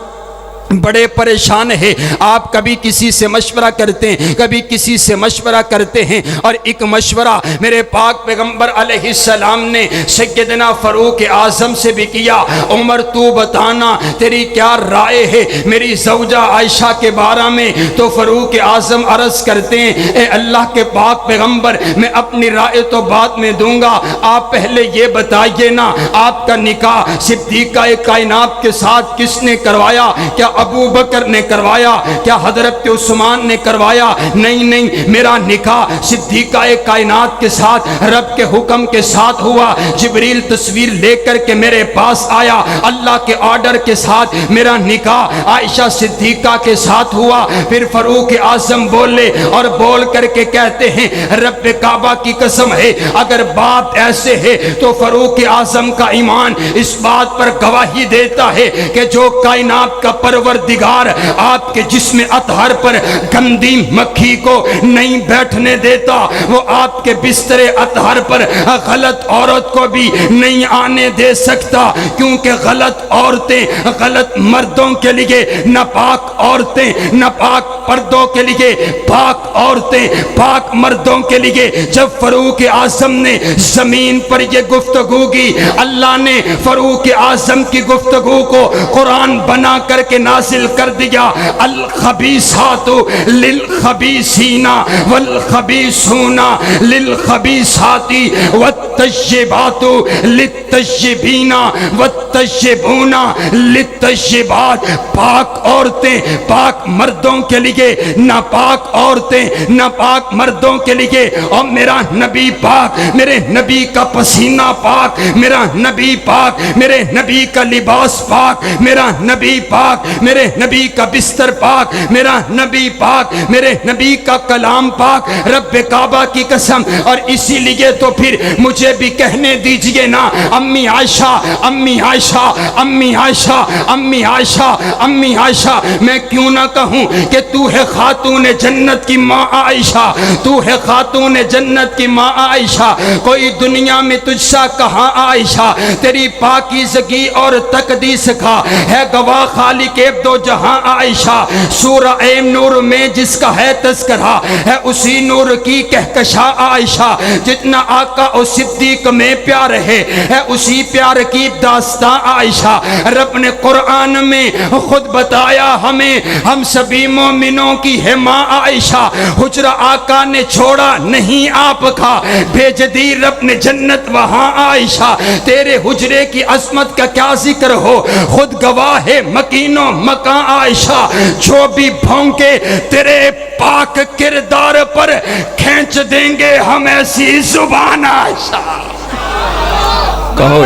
بڑے پریشان ہیں۔ آپ کبھی کسی سے مشورہ کرتے ہیں، کبھی کسی سے مشورہ کرتے ہیں، اور ایک مشورہ میرے پاک پیغمبر علیہ السلام نے سیدنا فاروق اعظم سے بھی کیا۔ عمر تو بتانا تیری کیا رائے ہے میری زوجہ عائشہ کے بارے میں؟ تو فاروق اعظم عرض کرتے ہیں اے اللہ کے پاک پیغمبر میں اپنی رائے تو بعد میں دوں گا، آپ پہلے یہ بتائیے نا آپ کا نکاح صدیقہ کائنات کے ساتھ کس نے کروایا؟ کیا ابو بکر نے کروایا؟ کیا حضرت عثمان نے کروایا؟ نہیں نہیں، میرا نکاح صدیقہ کائنات کے ساتھ رب کے حکم کے ساتھ ہوا۔ جبریل تصویر لے کر کے میرے پاس آیا، اللہ کے آرڈر کے ساتھ میرا نکاح عائشہ صدیقہ کے ساتھ ہوا۔ پھر فاروق اعظم بولے اور بول کر کے کہتے ہیں رب کعبہ کی قسم ہے اگر بات ایسے ہے تو فاروق اعظم کا ایمان اس بات پر گواہی دیتا ہے کہ جو کائنات کا پروردگار آپ کے جسم اطہر پر گندی مکھی کو نہیں بیٹھنے دیتا، وہ آپ کے بستر اطہر پر غلط عورت کو بھی نہیں آنے دے سکتا، کیونکہ غلط عورتیں غلط مردوں کے لیے ناپاک عورتیں ناپاک پردوں کے لیے پاک عورتیں پاک مردوں کے لیے۔ جب فاروق اعظم نے زمین پر یہ گفتگو کی، اللہ نے فاروق اعظم کی گفتگو کو قرآن بنا کر کے نازل کر دیا۔ الخبیثات للخبیثین والخبیثون للخبیثات والطیبات للطیبین والطیبون للطیبات۔ پاک عورتیں پاک مردوں کے لیے، ناپاک عورتیں ناپاک مردوں کے لیے۔ اور میرا نبی پاک، میرے نبی کا پسینہ پاک، میرا نبی پاک، میرے نبی کا لباس پاک، میرا نبی پاک، میرے نبی کا بستر پاک، میرا نبی پاک، میرے نبی کا کلام پاک، رب کعبہ کی قسم۔ اور اسی لیے تو پھر مجھے بھی کہنے دیجئے نا، امی عائشہ امی عائشہ امی عائشہ امی عائشہ امی عائشہ، میں کیوں نہ کہوں کہ تو ہے خاتون جنت کی ماں عائشہ، تو ہے خاتون جنت کی ماں عائشہ، کوئی دنیا میں تجھ سا کہاں عائشہ، تیری پاکیزگی اور تقدیس کا ہے گواہ خالق دو جہاں عائشہ۔ سورہ نور میں جس کا ہے تذکرہ ہے اسی نور کی کہکشاں عائشہ، جتنا آقا و صدیق میں پیار ہے اسی پیار کی داستان عائشہ۔ رب نے قرآن میں خود بتایا ہمیں، ہم سبھی مومنوں کی ہے ماں عائشہ، حجرہ آقا نے چھوڑا نہیں آپ کا، بھیج دی رب نے جنت وہاں عائشہ۔ تیرے حجرے کی عظمت کا کیا ذکر ہو، خود گواہ ہے مکین و مکان عائشہ، جو بھی بھونکے تیرے پاک کردار پر کھینچ دیں گے ہم ایسی زبان عائشہ۔ کہو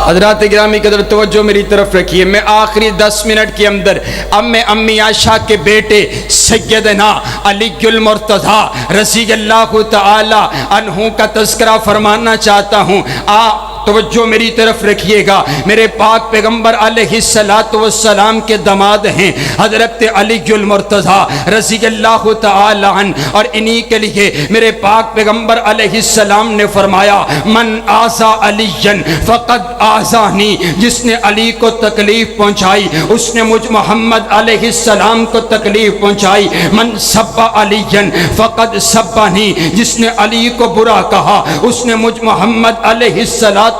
حضرات گرامی قدر توجہ میری طرف رکھیے، میں آخری 10 منٹ کے اندر اب میں امی عائشہ کے بیٹے سیدنا علی المرتضیٰ رضی اللہ تعالی عنہ کا تذکرہ فرمانا چاہتا ہوں۔ توجہ میری طرف رکھیے گا، میرے پاک پیغمبر علیہ السلام کے داماد ہیں حضرت علی المرتضیٰ رضی اللہ تعالی عنہ، اور انہی کے لیے میرے پاک پیغمبر علیہ السلام نے فرمایا من آذا علی فقد آذانی، جس نے علی کو تکلیف پہنچائی اس نے مجھ محمد علیہ السلام کو تکلیف پہنچائی۔ من سب علی فقد سبانی، جس نے علی کو برا کہا اس نے مجھ محمد علیہ السلام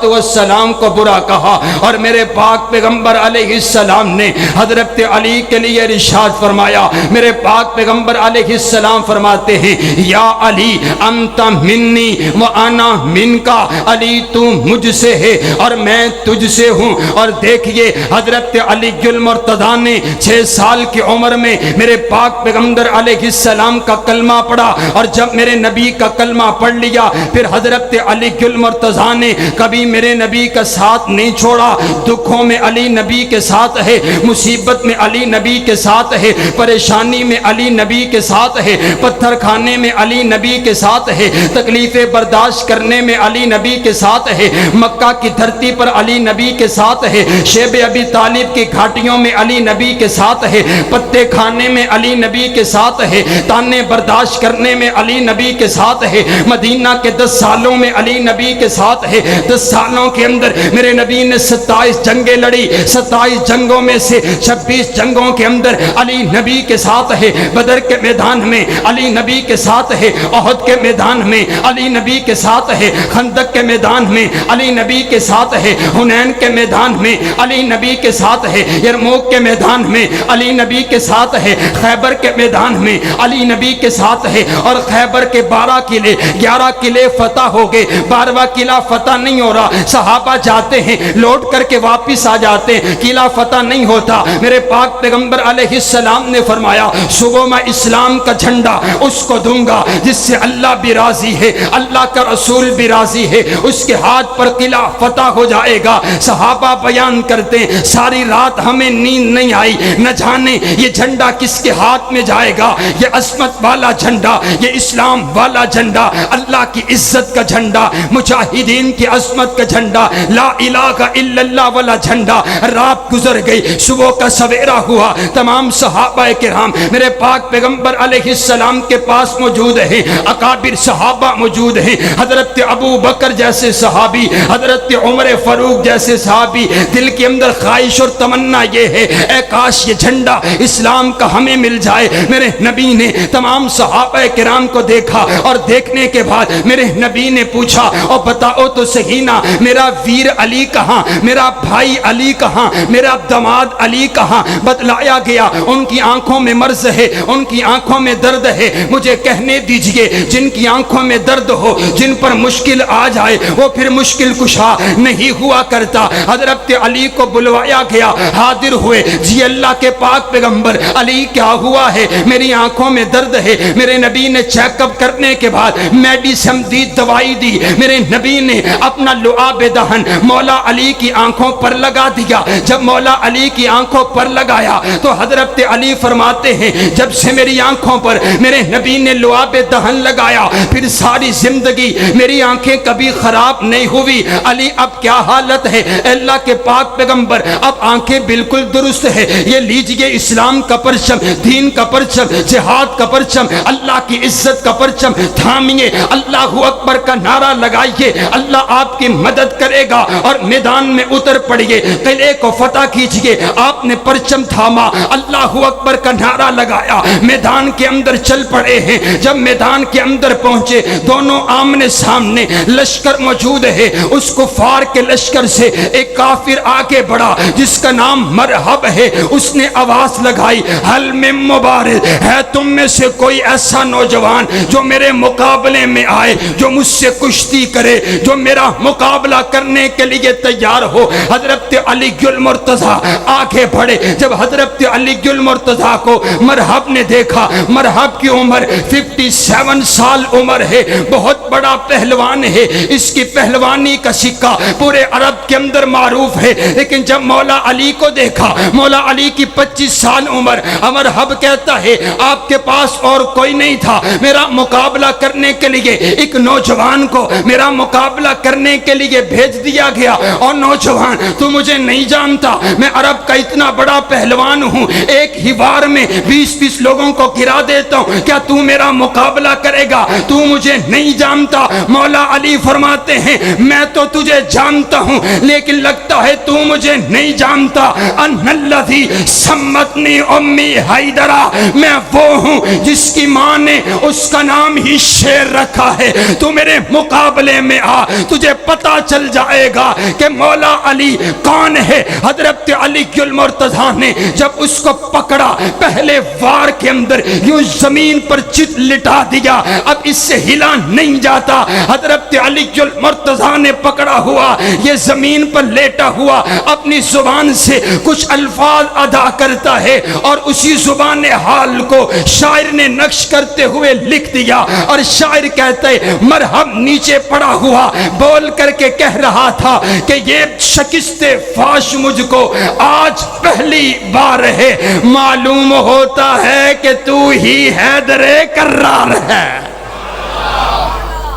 کو برا کہا۔ اور میرے پاک پیغمبر علیہ السلام نے حضرت علی کے لیے ارشاد فرمایا، میرے پاک پیغمبر علیہ السلام فرماتے ہیں یا علی انت منی وانا منکا، علی تو مجھ سے ہے اور میں تجھ سے ہوں۔ اور دیکھیے حضرت علی المرتضیٰ نے 6 سال کی عمر میں میرے پاک پیغمبر علیہ السلام کا کلمہ پڑھا، اور جب میرے نبی کا کلمہ پڑھ لیا پھر حضرت علی المرتضیٰ نے کبھی میرے نبی کا ساتھ نہیں چھوڑا۔ دکھوں میں علی نبی کے ساتھ ہے، مصیبت میں علی نبی کے ساتھ ہے، پریشانی میں علی نبی کے ساتھ ہے، پتھر کھانے میں علی نبی کے ساتھ ہے، تکلیفیں برداشت کرنے میں علی نبی کے ساتھ ہے، مکہ کی دھرتی پر علی نبی کے ساتھ ہے، شیب ابی طالب کی گھاٹیوں میں علی نبی کے ساتھ ہے، پتے کھانے میں علی نبی کے ساتھ ہے، تانے برداشت کرنے میں علی نبی کے ساتھ ہے، مدینہ کے 10 سالوں میں علی نبی کے ساتھ ہے، 10 سالوں کے اندر میرے نبی نے 27 جنگیں لڑی، 27 جنگوں میں سے 26 جنگوں کے اندر علی نبی کے ساتھ ہے، بدر کے میدان میں علی نبی کے ساتھ ہے، احد کے میدان میں علی نبی کے ساتھ ہے، خندق کے میدان میں علی نبی کے ساتھ ہے، حنین کے میدان میں علی نبی کے ساتھ ہے، یرموک کے میدان میں علی نبی کے ساتھ ہے، خیبر کے میدان میں علی نبی کے ساتھ ہے، اور خیبر کے 12 قلعے 11 قلعے فتح ہو گئے، 12واں قلعہ فتح نہیں ہو رہا، صحابہ جاتے ہیں لوٹ کر کے واپس آ جاتے ہیں، قلعہ فتح نہیں ہوتا۔ میرے پاک پیغمبر علیہ السلام نے فرمایا صبح میں اسلام کا جھنڈا اس کو دوں گا جس سے اللہ بھی راضی ہے، اللہ کا رسول بھی راضی ہے، اس کے ہاتھ پر قلعہ فتح ہو جائے گا۔ صحابہ بیان کرتے ہیں ساری رات ہمیں نیند نہیں آئی، نہ جانے یہ جھنڈا کس کے ہاتھ میں جائے گا، یہ عظمت والا جھنڈا، یہ اسلام والا جھنڈا، اللہ کی عزت کا جھنڈا، مجاہدین کی عظمت کا جھنڈا، لا الہ الا اللہ والا جھنڈا۔ رات گزر گئی، صبح کا سویرا ہوا، تمام صحابہ کرام میرے پاک پیغمبر علیہ السلام کے پاس موجود ہیں، اکابر صحابہ موجود ہیں، حضرت ابو بکر جیسے صحابی، حضرت عمر فاروق جیسے صحابی۔ دل کے اندر خواہش اور تمنا یہ ہے اے کاش یہ جھنڈا اسلام کا ہمیں مل جائے۔ میرے نبی نے تمام صحابہ کرام کو دیکھا، اور دیکھنے کے بعد میرے نبی نے پوچھا اور بتاؤ تو صحیح نا میرا ویر علی کہاں، میرا بھائی علی کہاں، میرا داماد علی کہاں؟ بتلایا گیا ان کی آنکھوں میں مرض ہے، ان کی آنکھوں میں درد ہے۔ مجھے کہنے دیجئے جن کی آنکھوں میں درد ہو، جن پر مشکل آ جائے، وہ پھر مشکل کشا نہیں ہوا کرتا۔ حضرت علی کو بلوایا گیا، حاضر ہوئے، جی اللہ کے پاک پیغمبر علی کیا ہوا ہے؟ میری آنکھوں میں درد ہے۔ میرے نبی نے چیک اپ کرنے کے بعد میڈیسن دی، دوائی دی۔ میرے نبی نے اپنا لعاب دہن مولا علی کی آنکھوں پر لگا دیا۔ جب مولا علی کی آنکھوں پر لگایا تو حضرت علی فرماتے ہیں جب سے میری آنکھوں پر میرے نبی نے لعاب دہن لگایا پھر ساری زندگی میری آنکھیں کبھی خراب نہیں ہوئی۔ علی اب کیا حالت ہے؟ اللہ کے پاک پیغمبر اب آنکھیں بالکل درست ہے۔ یہ لیجئے اسلام کا پرچم، دین کا پرچم، جہاد کا پرچم، اللہ کی عزت کا پرچم تھامیے، اللہ اکبر کا نعرہ لگائیے، اللہ آپ کی مدد کرے گا، اور میدان میں اتر پڑیے، قلعے کو فتح کیجئے۔ آپ نے پرچم تھاما، اللہ اکبر کا نعرہ لگایا، میدان کے اندر چل پڑے ہیں۔ جب میدان کے اندر پہنچے دونوں آمنے سامنے لشکر موجود ہے۔ اس کفار کے لشکر سے ایک کافر آگے بڑھا جس کا نام مرحب ہے۔ اس نے آواز لگائی حل میں مبارز ہے تم میں سے کوئی ایسا نوجوان جو میرے مقابلے میں آئے، جو مجھ سے کشتی کرے، جو میرا مقابلہ کرنے کے لیے تیار ہو۔ حضرت علی المرتضیٰ آگے بڑھے۔ جب حضرت علی المرتضیٰ کو مرحب نے دیکھا، مرحب کی عمر 57 سال عمر ہے، بہت بڑا پہلوان ہے، اس کی پہلوانی کا سکہ پورے عرب کے اندر معروف ہے۔ لیکن جب مولا علی کو دیکھا، مولا علی کی 25 سال عمر، مرحب کہتا ہے آپ کے پاس اور کوئی نہیں تھا میرا مقابلہ کرنے کے لیے، ایک نوجوان کو میرا مقابلہ کرنے کے لیے بھیج دیا گیا، اور نوجوان تو مجھے نہیں جانتا، میں عرب کا اتنا بڑا پہلوان ہوں، ایک ہی بار میں 20 لوگوں کو گرا دیتا ہوں، کیا تو میرا مقابلہ کرے گا؟ تو مجھے نہیں جانتا۔ مولا علی فرماتے ہیں میں تو تجھے جانتا ہوں لیکن لگتا ہے تو مجھے نہیں جانتا۔ ان الذی سمتنی امی حیدرہ، میں وہ ہوں جس کی ماں نے اس کا نام ہی شیر رکھا ہے۔ تو میرے مقابلے میں آ، تجھے پتا چل جائے گا کہ مولا علی کون ہے۔ حضرت علی المرتضیٰ نے جب اس کو پکڑا، پہلے وار کے اندر یوں زمین پر چت لٹا دیا، اب اس سے ہلا نہیں جاتا۔ حضرت علی المرتضیٰ نے پکڑا ہوا یہ زمین پر لیٹا ہوا اپنی زبان سے کچھ الفاظ ادا کرتا ہے، اور اسی زبان حال کو شاعر نے نقش کرتے ہوئے لکھ دیا، اور شاعر کہتا ہے مرحب نیچے پڑا ہوا بول کر کے کہہ رہا تھا کہ یہ شکست فاش مجھ کو آج پہلی بار ہے، معلوم ہوتا ہے کہ تو ہی حیدر کرار ہے۔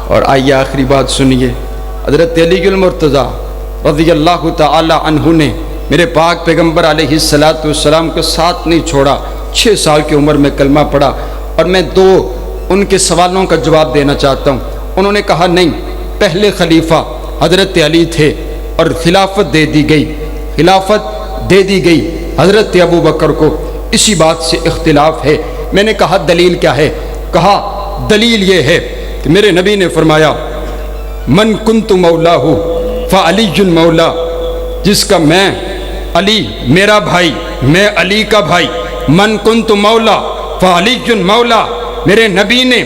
اور آئیے آخری بات سنیے، حضرت علی المرتضیٰ رضی اللہ تعالی عنہ نے میرے پاک پیغمبر علیہ السلام کو ساتھ نہیں چھوڑا، 6 سال کی عمر میں کلمہ پڑھا۔ اور میں 2 ان کے سوالوں کا جواب دینا چاہتا ہوں۔ انہوں نے کہا نہیں، پہلے خلیفہ حضرت علی تھے اور خلافت دے دی گئی، خلافت دے دی گئی حضرت ابو بکر کو۔ اسی بات سے اختلاف ہے۔ میں نے کہا دلیل کیا ہے؟ کہا دلیل یہ ہے کہ میرے نبی نے فرمایا من کنت مولاہ فعلی مولا، جس کا میں علی میرا بھائی، میں علی کا بھائی، من کنت مولا فعلی مولا، میرے نبی نے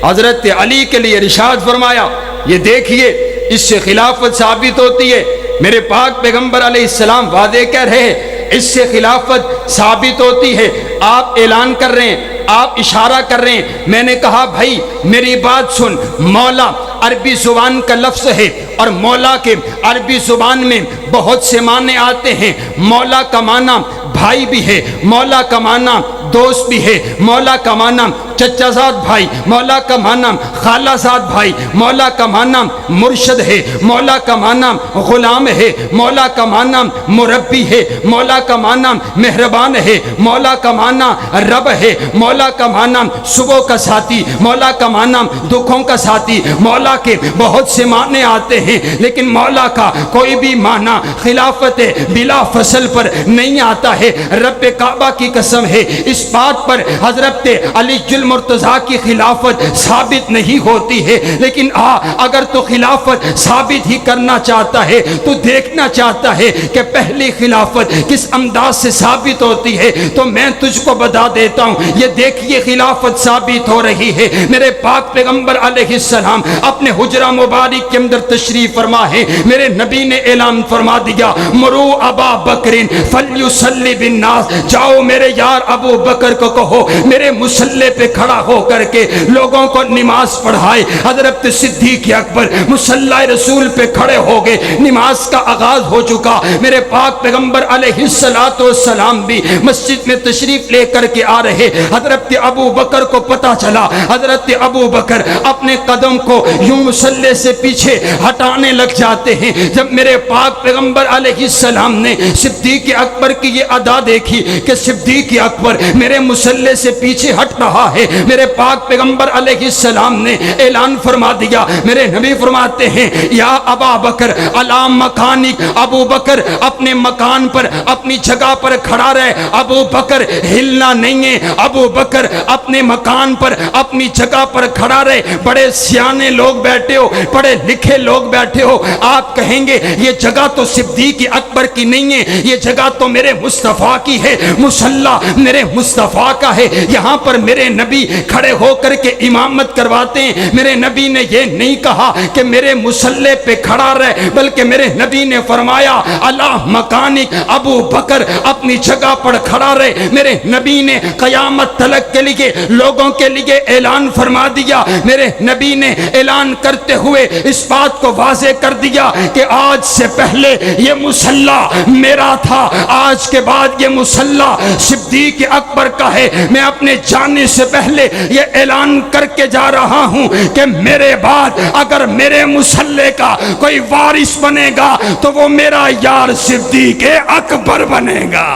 حضرت علی کے لیے ارشاد فرمایا۔ یہ دیکھیے اس سے خلافت ثابت ہوتی ہے۔ میرے پاک پیغمبر علیہ السلام واضح کہہ رہے ہیں، اس سے خلافت ثابت ہوتی ہے۔ آپ اعلان کر رہے ہیں، آپ اشارہ کر رہے ہیں۔ میں نے کہا بھائی میری بات سن، مولا عربی زبان کا لفظ ہے اور مولا کے عربی زبان میں بہت سے معنی آتے ہیں۔ مولا کا معنی بھائی بھی ہے، مولا کا معنی دوست بھی ہے، مولا کا معنی چچا زاد بھائی، مولا کا معنی خالہ زاد بھائی، مولا کا معنی مرشد ہے، مولا کا معنی غلام ہے، مولا کا معنی مربی ہے، مولا کا معنی مہربان ہے، مولا کا معنی رب ہے، مولا کا معنی صبح کا ساتھی، مولا کا معنی دکھوں کا ساتھی۔ مولا کے بہت سے معنی آتے ہیں، لیکن مولا کا کوئی بھی معنی خلافت بلا فصل پر نہیں آتا ہے۔ رب کعبہ کی قسم ہے، اس بات پر حضرت علی المرتضیٰ کی خلافت ثابت نہیں ہوتی ہے، لیکن اگر تو خلافت ثابت ہی کرنا چاہتا ہے تو دیکھنا چاہتا ہے کہ پہلی خلافت کس انداز سے ثابت ہوتی ہے، تو میں تجھ کو بتا دیتا ہوں۔ یہ دیکھیے خلافت ثابت ہو رہی ہے۔ میرے پاک پیغمبر علیہ السلام اپنے حجرہ مبارک کے اندر تشریف فرما ہے۔ میرے نبی نے اعلان فرما دیا مرو ابا بکر فلیصلی بالناس، جاؤ میرے یار ابو بکر کو کہو میرے مصلی پہ کھڑا ہو کر کے لوگوں کو نماز پڑھائے۔ حضرت صدیق اکبر مصلی رسول پہ کھڑے ہو گئے، نماز کا آغاز ہو چکا۔ میرے پاک پیغمبر علیہ السلام بھی مسجد میں تشریف لے کر کے آ رہے۔ حضرت ابو بکر کو پتا چلا، حضرت ابو بکر اپنے قدم کو یوں مصلی سے پیچھے ہٹانے لگ جاتے ہیں۔ جب میرے پاک پیغمبر علیہ السلام نے صدیق اکبر کی یہ ادا دیکھی کہ صدیق اکبر میرے مصلی سے پیچھے ہٹ رہا ہے، میرے پاک پیغمبر علیہ السلام نے اعلان فرما دیا۔ میرے نبی فرماتے ہیں یا ابا بکر علی مکانک، ابو بکر اپنے مکان پر اپنی جگہ پر کھڑا رہے، ابو بکر ہلنا نہیں ہے، ابو بکر اپنے مکان پر اپنی جگہ پر کھڑا رہے۔ بڑے سیانے لوگ بیٹھے ہو، پڑھے لکھے لوگ بیٹھے ہو، آپ کہیں گے یہ جگہ تو صدیق اکبر کی نہیں ہے، یہ جگہ تو میرے مصطفیٰ کی ہے، مصلی میرے مصطفیٰ کا ہے، یہاں پر میرے نبی کھڑے ہو کر کے امامت کرواتے ہیں۔ میرے نبی نے یہ نہیں کہا کہ میرے مصلی پہ کھڑا رہے، بلکہ میرے نبی نے فرمایا اللہ مکانک، ابو بکر اپنی جگہ پر کھڑا رہے۔ میرے نبی نے قیامت تلک کے لیے لوگوں کے لیے اعلان فرما دیا۔ میرے نبی نے اعلان کرتے ہوئے اس بات کو واضح کر دیا کہ آج سے پہلے یہ مصلی میرا تھا، آج کے بعد یہ مصلی صدیق اکبر کا ہے۔ میں اپنے جانے سے پہلے یہ اعلان کر کے جا رہا ہوں کہ میرے بعد اگر میرے مصلی کا کوئی وارث بنے گا تو وہ میرا یار صدیق اکبر بنے گا۔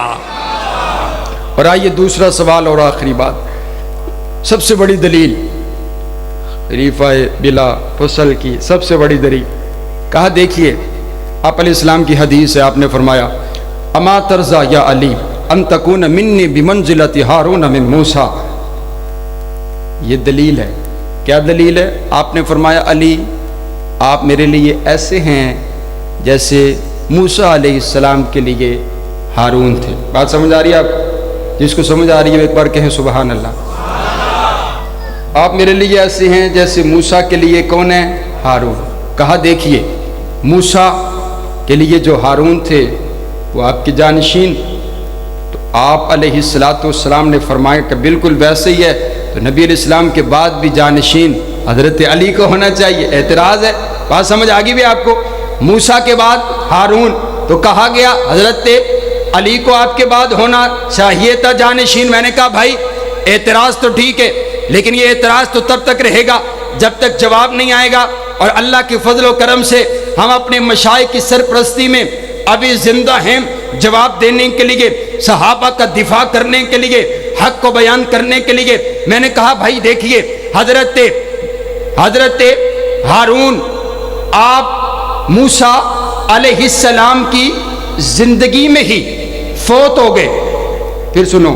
اور آئیے دوسرا سوال اور آخری بات، سب سے بڑی دلیل خلیفہ بلا فصل کی سب سے بڑی دلیل کہا، دیکھیے آپ علیہ السلام کی حدیث ہے، آپ نے فرمایا اما ترضا یا علی ان تکون منی بمنزلت ہارون من موسیٰ۔ یہ دلیل ہے۔ کیا دلیل ہے؟ آپ نے فرمایا علی آپ میرے لیے ایسے ہیں جیسے موسیٰ علیہ السلام کے لیے ہارون تھے۔ بات سمجھ آ رہی ہے آپ کو؟ جس کو سمجھ آ رہی ہے ایک بار کہیں سبحان اللہ۔ آپ میرے لیے ایسے ہیں جیسے موسیٰ کے لیے کون ہے؟ ہارون۔ کہا دیکھیے موسیٰ کے لیے جو ہارون تھے وہ آپ کے جانشین، تو آپ علیہ السلام نے فرمایا کہ بالکل ویسے ہی ہے، تو نبی علیہ السلام کے بعد بھی جانشین حضرت علی کو ہونا چاہیے۔ اعتراض ہے؟ بات سمجھ آگی بھی آپ کو؟ موسیٰ کے بعد ہارون، تو کہا گیا حضرت علی کو آپ کے بعد ہونا چاہیے تھا جانشین۔ میں نے کہا بھائی اعتراض تو ٹھیک ہے، لیکن یہ اعتراض تو تب تک رہے گا جب تک جواب نہیں آئے گا، اور اللہ کے فضل و کرم سے ہم اپنے مشائخ کی سرپرستی میں ابھی زندہ ہیں جواب دینے کے لیے، صحابہ کا دفاع کرنے کے لیے، حق کو بیان کرنے کے لیے۔ میں نے کہا بھائی دیکھیے حضرت ہارون آپ موسیٰ علیہ السلام کی زندگی میں ہی فوت ہو گئے. پھر سنو،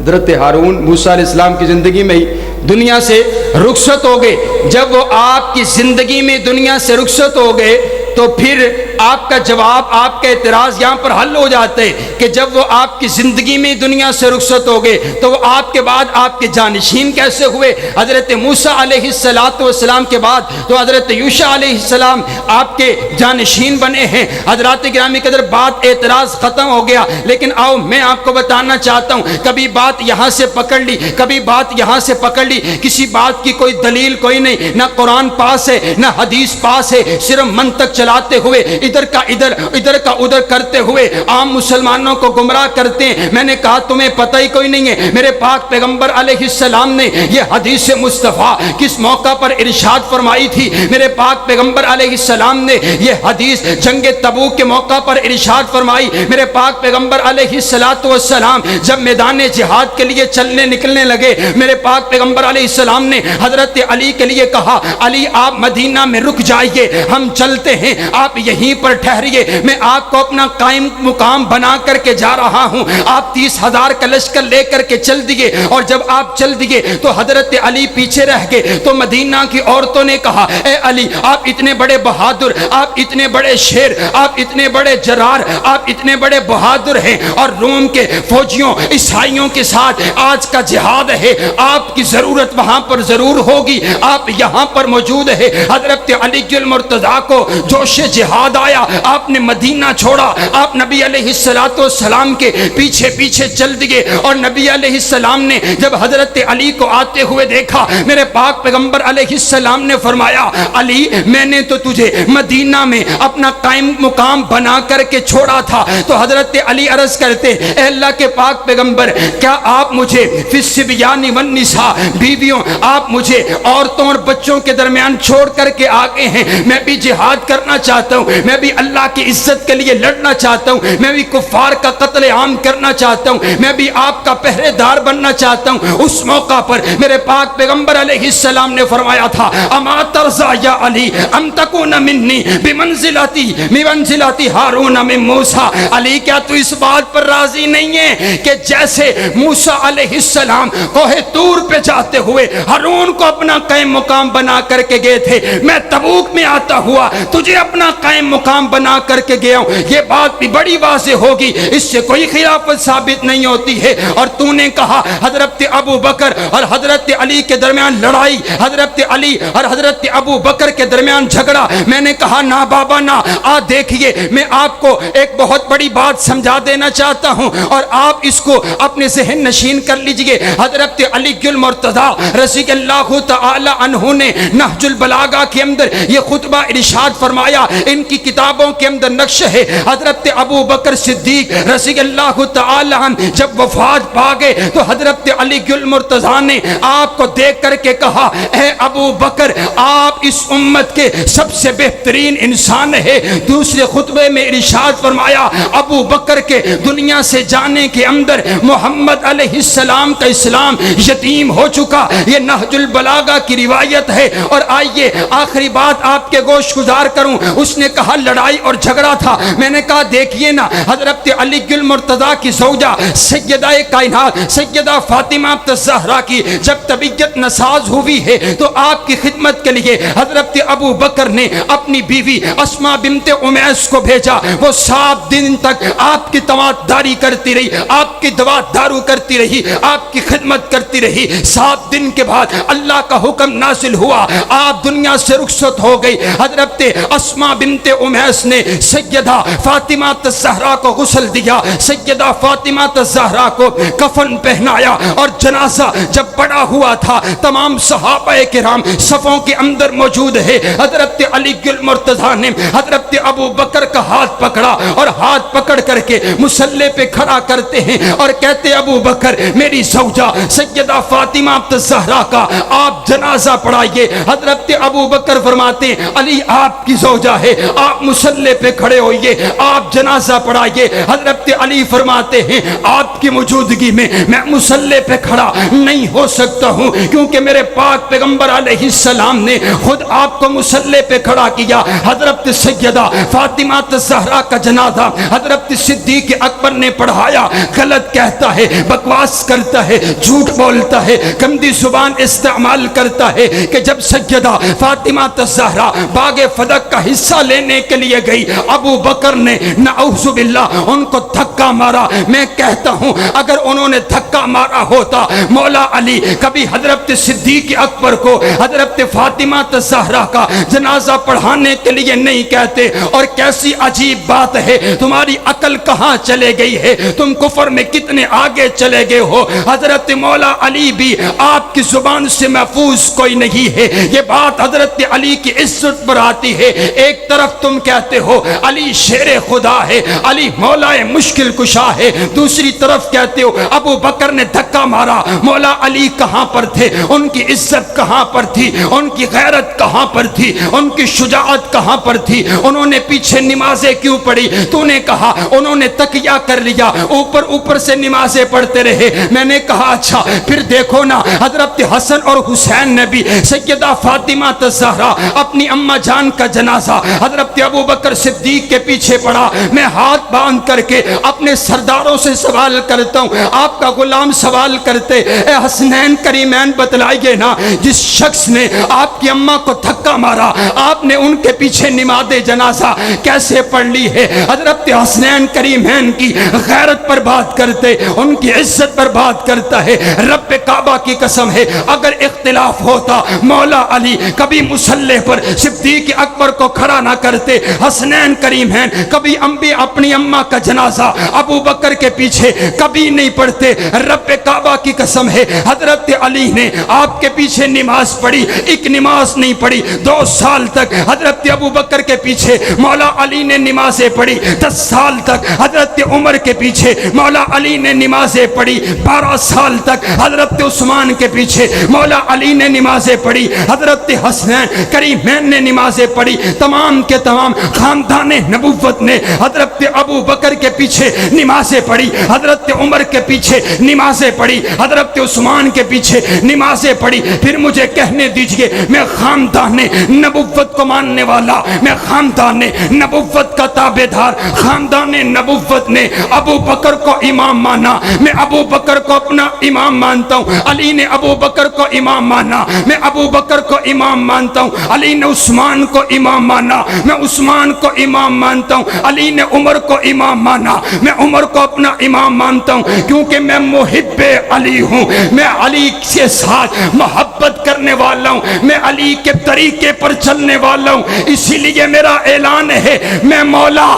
حضرت ہارون موسیٰ علیہ السلام کی زندگی میں ہی دنیا سے رخصت ہو گئے. جب وہ آپ کی زندگی میں دنیا سے رخصت ہو گئے تو پھر آپ کا جواب، آپ کا اعتراض یہاں پر حل ہو جاتا ہے کہ جب وہ آپ کی زندگی میں دنیا سے رخصت ہو گئے تو وہ آپ کے بعد آپ کے جانشین کیسے ہوئے؟ حضرت موسیٰ علیہ السلام کے بعد تو حضرت یوشع علیہ السلام آپ کے جانشین بنے ہیں. حضرات گرامی قدر، بات اعتراض ختم ہو گیا. لیکن آؤ میں آپ کو بتانا چاہتا ہوں، کبھی بات یہاں سے پکڑ لی، کبھی بات یہاں سے پکڑ لی، کسی بات کی کوئی دلیل کوئی نہیں، نہ قرآن پاس ہے نہ حدیث پاس ہے، صرف منطق چلاتے ہوئے ادھر کا ادھر ادھر کا ادھر کرتے ہوئے عام مسلمانوں کو گمراہ کرتے ہیں. میں نے کہا تمہیں پتہ ہی کوئی نہیں ہے. میرے پاک پیغمبر علیہ السلام نے یہ حدیث مصطفیٰ کس موقع پر ارشاد فرمائی تھی؟ میرے پاک پیغمبر علیہ السلام نے یہ حدیث جنگ تبوک کے موقع پر ارشاد فرمائی. میرے پاک پیغمبر علیہ السلام جب میدان جہاد کے لیے چلنے نکلنے لگے، میرے پاک پیغمبر علیہ السلام نے حضرت علی کے لیے کہا، علی آپ مدینہ میں رک جائیے، ہم چلتے ہیں، آپ یہیں پر ٹھہریے، میں آپ کو اپنا قائم مقام بنا کر کے جا رہا ہوں. آپ 30,000 کا لشکر لے کر کے چل دیے، اور جب آپ چل دیے تو حضرت علی پیچھے رہ گئے. تو مدینہ کی عورتوں نے کہا، اے علی آپ اتنے بڑے بہادر، آپ اتنے بڑے شیر، آپ اتنے بڑے جرار، آپ اتنے بڑے بہادر ہیں، اور روم کے فوجیوں عیسائیوں کے ساتھ آج کا جہاد ہے، آپ کی ضرورت وہاں پر ضرور ہوگی، آپ یہاں پر موجود ہے. حضرت علی المرتضیٰ کو جوش جہاد آیا، آپ نے مدینہ چھوڑا، آپ نبی علیہ السلام کے پیچھے پیچھے چل دیے. اور نبی علیہ السلام نے جب حضرت علی کو آتے ہوئے دیکھا، میرے پاک پیغمبر علیہ السلام نے فرمایا، علی میں نے تو تجھے مدینہ میں اپنا قائم مقام بنا کر کے چھوڑا تھا. تو حضرت علی عرض کرتے، اے اللہ کے پاک پیغمبر، کیا آپ مجھے فی الصبیان والنساء، بیویوں، آپ مجھے عورتوں اور بچوں کے درمیان چھوڑ کر کے آگے ہیں؟ میں بھی جہاد کرنا چاہتا ہوں، میں بھی اللہ کی عزت کے لیے لڑنا چاہتا ہوں، میں بھی کفار کا قتل عام کرنا چاہتا ہوں، میں بھی آپ کا پہرے دار بننا چاہتا ہوں. اس موقع پر میرے پاک پیغمبر علیہ السلام نے فرمایا تھا، اما ترضى یا علی ام تکون منی بمنزلتی ہارون من موسیٰ. علی کیا تو اس بات پر راضی نہیں ہے کہ جیسے موسیٰ علیہ السلام کوہ طور پہ جاتے ہوئے ہارون کو اپنا قائم مقام بنا کر کے گئے تھے، میں تبوک میں آتا ہوا تجھے اپنا قائم مقام بنا کر کے گیا ہوں. یہ بات بھی بڑی واضح ہوگی، اس سے کوئی خلافت ثابت نہیں ہوتی ہے. اور تو نے کہا حضرت ابو بکر اور حضرت علی کے درمیان لڑائی، حضرت علی اور حضرت ابو بکر کے درمیان جھگڑا. میں نے کہا نا بابا نا، دیکھیے میں آپ کو ایک بہت بڑی بات سمجھا دینا چاہتا ہوں اور آپ اس کو اپنے ذہن نشین کر لیجئے. حضرت علی المرتضیٰ رضی اللہ تعالی عنہ نے نہج البلاغہ کے اندر یہ خطبہ ارشاد فرمایا. ان کی کتابوں کے اندر نقش ہے، حضرت ابو بکر صدیق رضی اللہ تعالی عنہ جب وفات پا گئے تو حضرت علی المرتضیٰ نے آپ کو دیکھ کر کے کہا، اے ابو بکر آپ اس امت کے سب سے بہترین انسان ہے. دوسرے خطبے میں ارشاد فرمایا، ابو بکر کے دنیا سے جانے کے اندر محمد علیہ السلام کا اسلام یتیم ہو چکا. یہ نہج البلاغہ کی روایت ہے. اور آئیے آخری بات آپ کے گوش گزار کروں. اس نے کہا لڑائی اور جھگڑا تھا. میں نے کہا دیکھیے نا، حضرت علی المرتضیٰ کی زوجہ سیدہ کائنات سیدہ فاطمہ الزہرا کی جب طبیعت ناساز ہوئی ہے تو آپ کی خدمت کے لیے حضرت ابو بکر نے اپنی بیوی اسماء بنت امیس کو بھیجا. وہ 7 دن تک آپ کی تواضع کرتی رہی، آپ کی دوا دارو کرتی رہی، آپ کی خدمت کرتی رہی. 7 دن کے بعد اللہ کا حکم نازل ہوا، آپ دنیا سے رخصت ہو گئی. حضرت اسماء بنت امیس نے سیدہ فاطمہ الزہرا کو غسل دیا، سیدہ فاطمہ الزہرا کو کفن پہنایا. اور جنازہ جب پڑا ہوا تھا تمام صحابہ کرام صفوں کے اندر موجود ہے. حضرت علی المرتضیٰ نے حضرت ابو بکر کا ہاتھ پکڑا اور ہاتھ پکڑ کر کے مصلی پہ کھڑا کرتے ہیں اور کہتے ابو بکر میری زوجہ سیدہ فاطمہ الزہرا کا آپ جنازہ پڑھائیے. حضرت ابو بکر فرماتے ہیں علی آپ کی زوجہ موجہ ہے, آپ مصلی پہ کھڑے ہوئیے, آپ جنازہ پڑھائیے. حضرت علی فرماتے ہیں آپ کی موجودگی میں میں مصلی پہ کھڑا نہیں ہو سکتا ہوں, کیونکہ میرے پاک پیغمبر علیہ السلام نے خود آپ کو مصلی پہ کھڑا کیا. حضرت سیدہ فاطمہ الزہرا کا جنازہ حضرت صدیق اکبر نے پڑھایا. غلط کہتا ہے, بکواس کرتا ہے, جھوٹ بولتا ہے, گندی زبان استعمال کرتا ہے کہ جب سیدہ فاطمہ الزہرا باغ فدق کا حصہ لینے کے لیے گئی, ابو بکر نے نعوذ باللہ ان کو دھکا مارا. میں کہتا ہوں اگر انہوں نے دھکا مارا ہوتا, مولا علی کبھی حضرت صدیق اکبر کو حضرت فاطمہ الزہرا کا جنازہ پڑھانے کے لیے نہیں کہتے. اور کیسی عجیب بات ہے, تمہاری عقل کہاں چلے گئی ہے, تم کفر میں کتنے آگے چلے گئے ہو. حضرت مولا علی بھی آپ کی زبان سے محفوظ کوئی نہیں ہے. یہ بات حضرت علی کی عزت پر آتی ہے. ایک طرف تم کہتے ہو علی شیر خدا ہے, علی مولا مشکل کشا ہے, دوسری طرف کہتے ہو ابو بکر نے دھکا مارا. مولا علی کہاں پر تھے, ان کی عزت کہاں پر تھی, ان کی غیرت کہاں پر تھی, ان کی شجاعت کہاں پر تھی, انہوں نے پیچھے نمازیں کیوں پڑھی. تو نے کہا انہوں نے تکیہ کر لیا, اوپر سے نمازیں پڑھتے رہے. میں نے کہا اچھا پھر دیکھو نا, حضرت حسن اور حسین نے بھی سیدہ فاطمہ الزہرا اپنی اماں جان کا جنازہ حضرت ابو بکر صدیق کے پیچھے پڑھا. میں ہاتھ باندھ کر کے اپنے سرداروں سے سوال کرتا ہوں, آپ کا غلام سوال کرتے, اے حسنین کریمین بتلائیے نا, جس شخص نے آپ کی اماں کو دھکا مارا آپ نے ان کے پیچھے نماز جنازہ کیسے پڑھ لی ہے. حضرت حسنین کریمین کی غیرت پر بات کرتے, ان کی عزت پر بات کرتا ہے. رب کعبہ کی قسم ہے اگر اختلاف ہوتا مولا علی کبھی مصلی پر صدیق اکبر کو کھڑا نہ کرتے, حسنین کریمین کبھی اپنی اماں کا جنازہ ابو بکر کے پیچھے کبھی نہیں پڑھتے. رب کعبہ کی قسم ہے حضرت علی نے آپ کے پیچھے نماز پڑھی, ایک نماز نہیں پڑھی. 2 سال تک حضرت ابو بکر کے پیچھے مولا علی نے نمازیں پڑھی. 10 سال تک حضرت عمر کے پیچھے مولا علی نے نمازیں پڑھی. 12 سال تک حضرت عثمان کے پیچھے مولا علی نے نمازیں پڑھی. حضرت حسنین کریمین نے نمازیں پڑھی. تمام کے تمام خاندان نبوت نے حضرت ابو بکر کے پیچھے نمازیں پڑھی, حضرت عمر کے پیچھے نمازیں پڑھی, حضرت عثمان کے پیچھے نمازیں پڑھی. پھر مجھے کہنے دیجئے میں خاندان نبوت کو ماننے والا, میں خاندان نبوت کا تابعدار, خاندان نبوت نے ابو بکر کو امام مانا, میں ابو بکر کو اپنا امام مانتا ہوں. علی نے ابو بکر کو امام مانا, میں ابو بکر کو امام مانتا ہوں. علی نے عثمان کو امام مانا, میں عثمان کو امام مانتا ہوں. علی نے عمر کو امام مانا, میں عمر کو اپنا امام مانتا ہوں, کیونکہ میں محب علی ہوں, میں علی کے ساتھ محبت کرنے والا ہوں, میں علی کے طریقے پر چلنے والا ہوں. اسی لیے میرا اعلان ہے میں مولا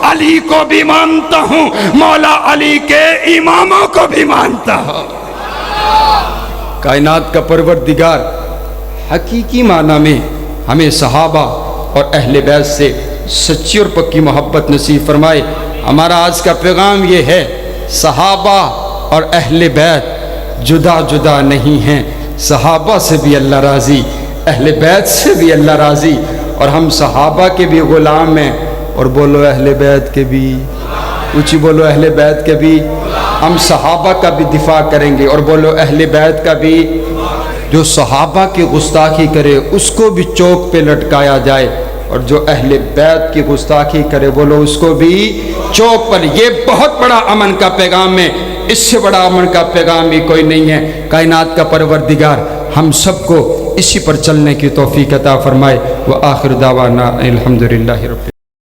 علی کو بھی مانتا ہوں, مولا علی کے اماموں کو بھی مانتا ہوں. کائنات کا پروردگار حقیقی معنی میں ہمیں صحابہ اور اہل بیت سے سچی اور پکی محبت نصیب فرمائے. ہمارا آج کا پیغام یہ ہے, صحابہ اور اہل بیت جدا جدا نہیں ہیں. صحابہ سے بھی اللہ راضی, اہل بیت سے بھی اللہ راضی, اور ہم صحابہ کے بھی غلام ہیں. اور بولو اہل بیت کے بھی, اونچی بولو اہل بیت کے بھی. ہم صحابہ کا بھی دفاع کریں گے, اور بولو اہل بیت کا بھی. جو صحابہ کی گستاخی کرے اس کو بھی چوک پہ لٹکایا جائے, اور جو اہل بیت کی گستاخی کرے بولو اس کو بھی چوک پر. یہ بہت بڑا امن کا پیغام ہے, اس سے بڑا امن کا پیغام بھی کوئی نہیں ہے. کائنات کا پروردگار ہم سب کو اسی پر چلنے کی توفیق عطا فرمائے. وآخر دعوانا الحمدللہ رب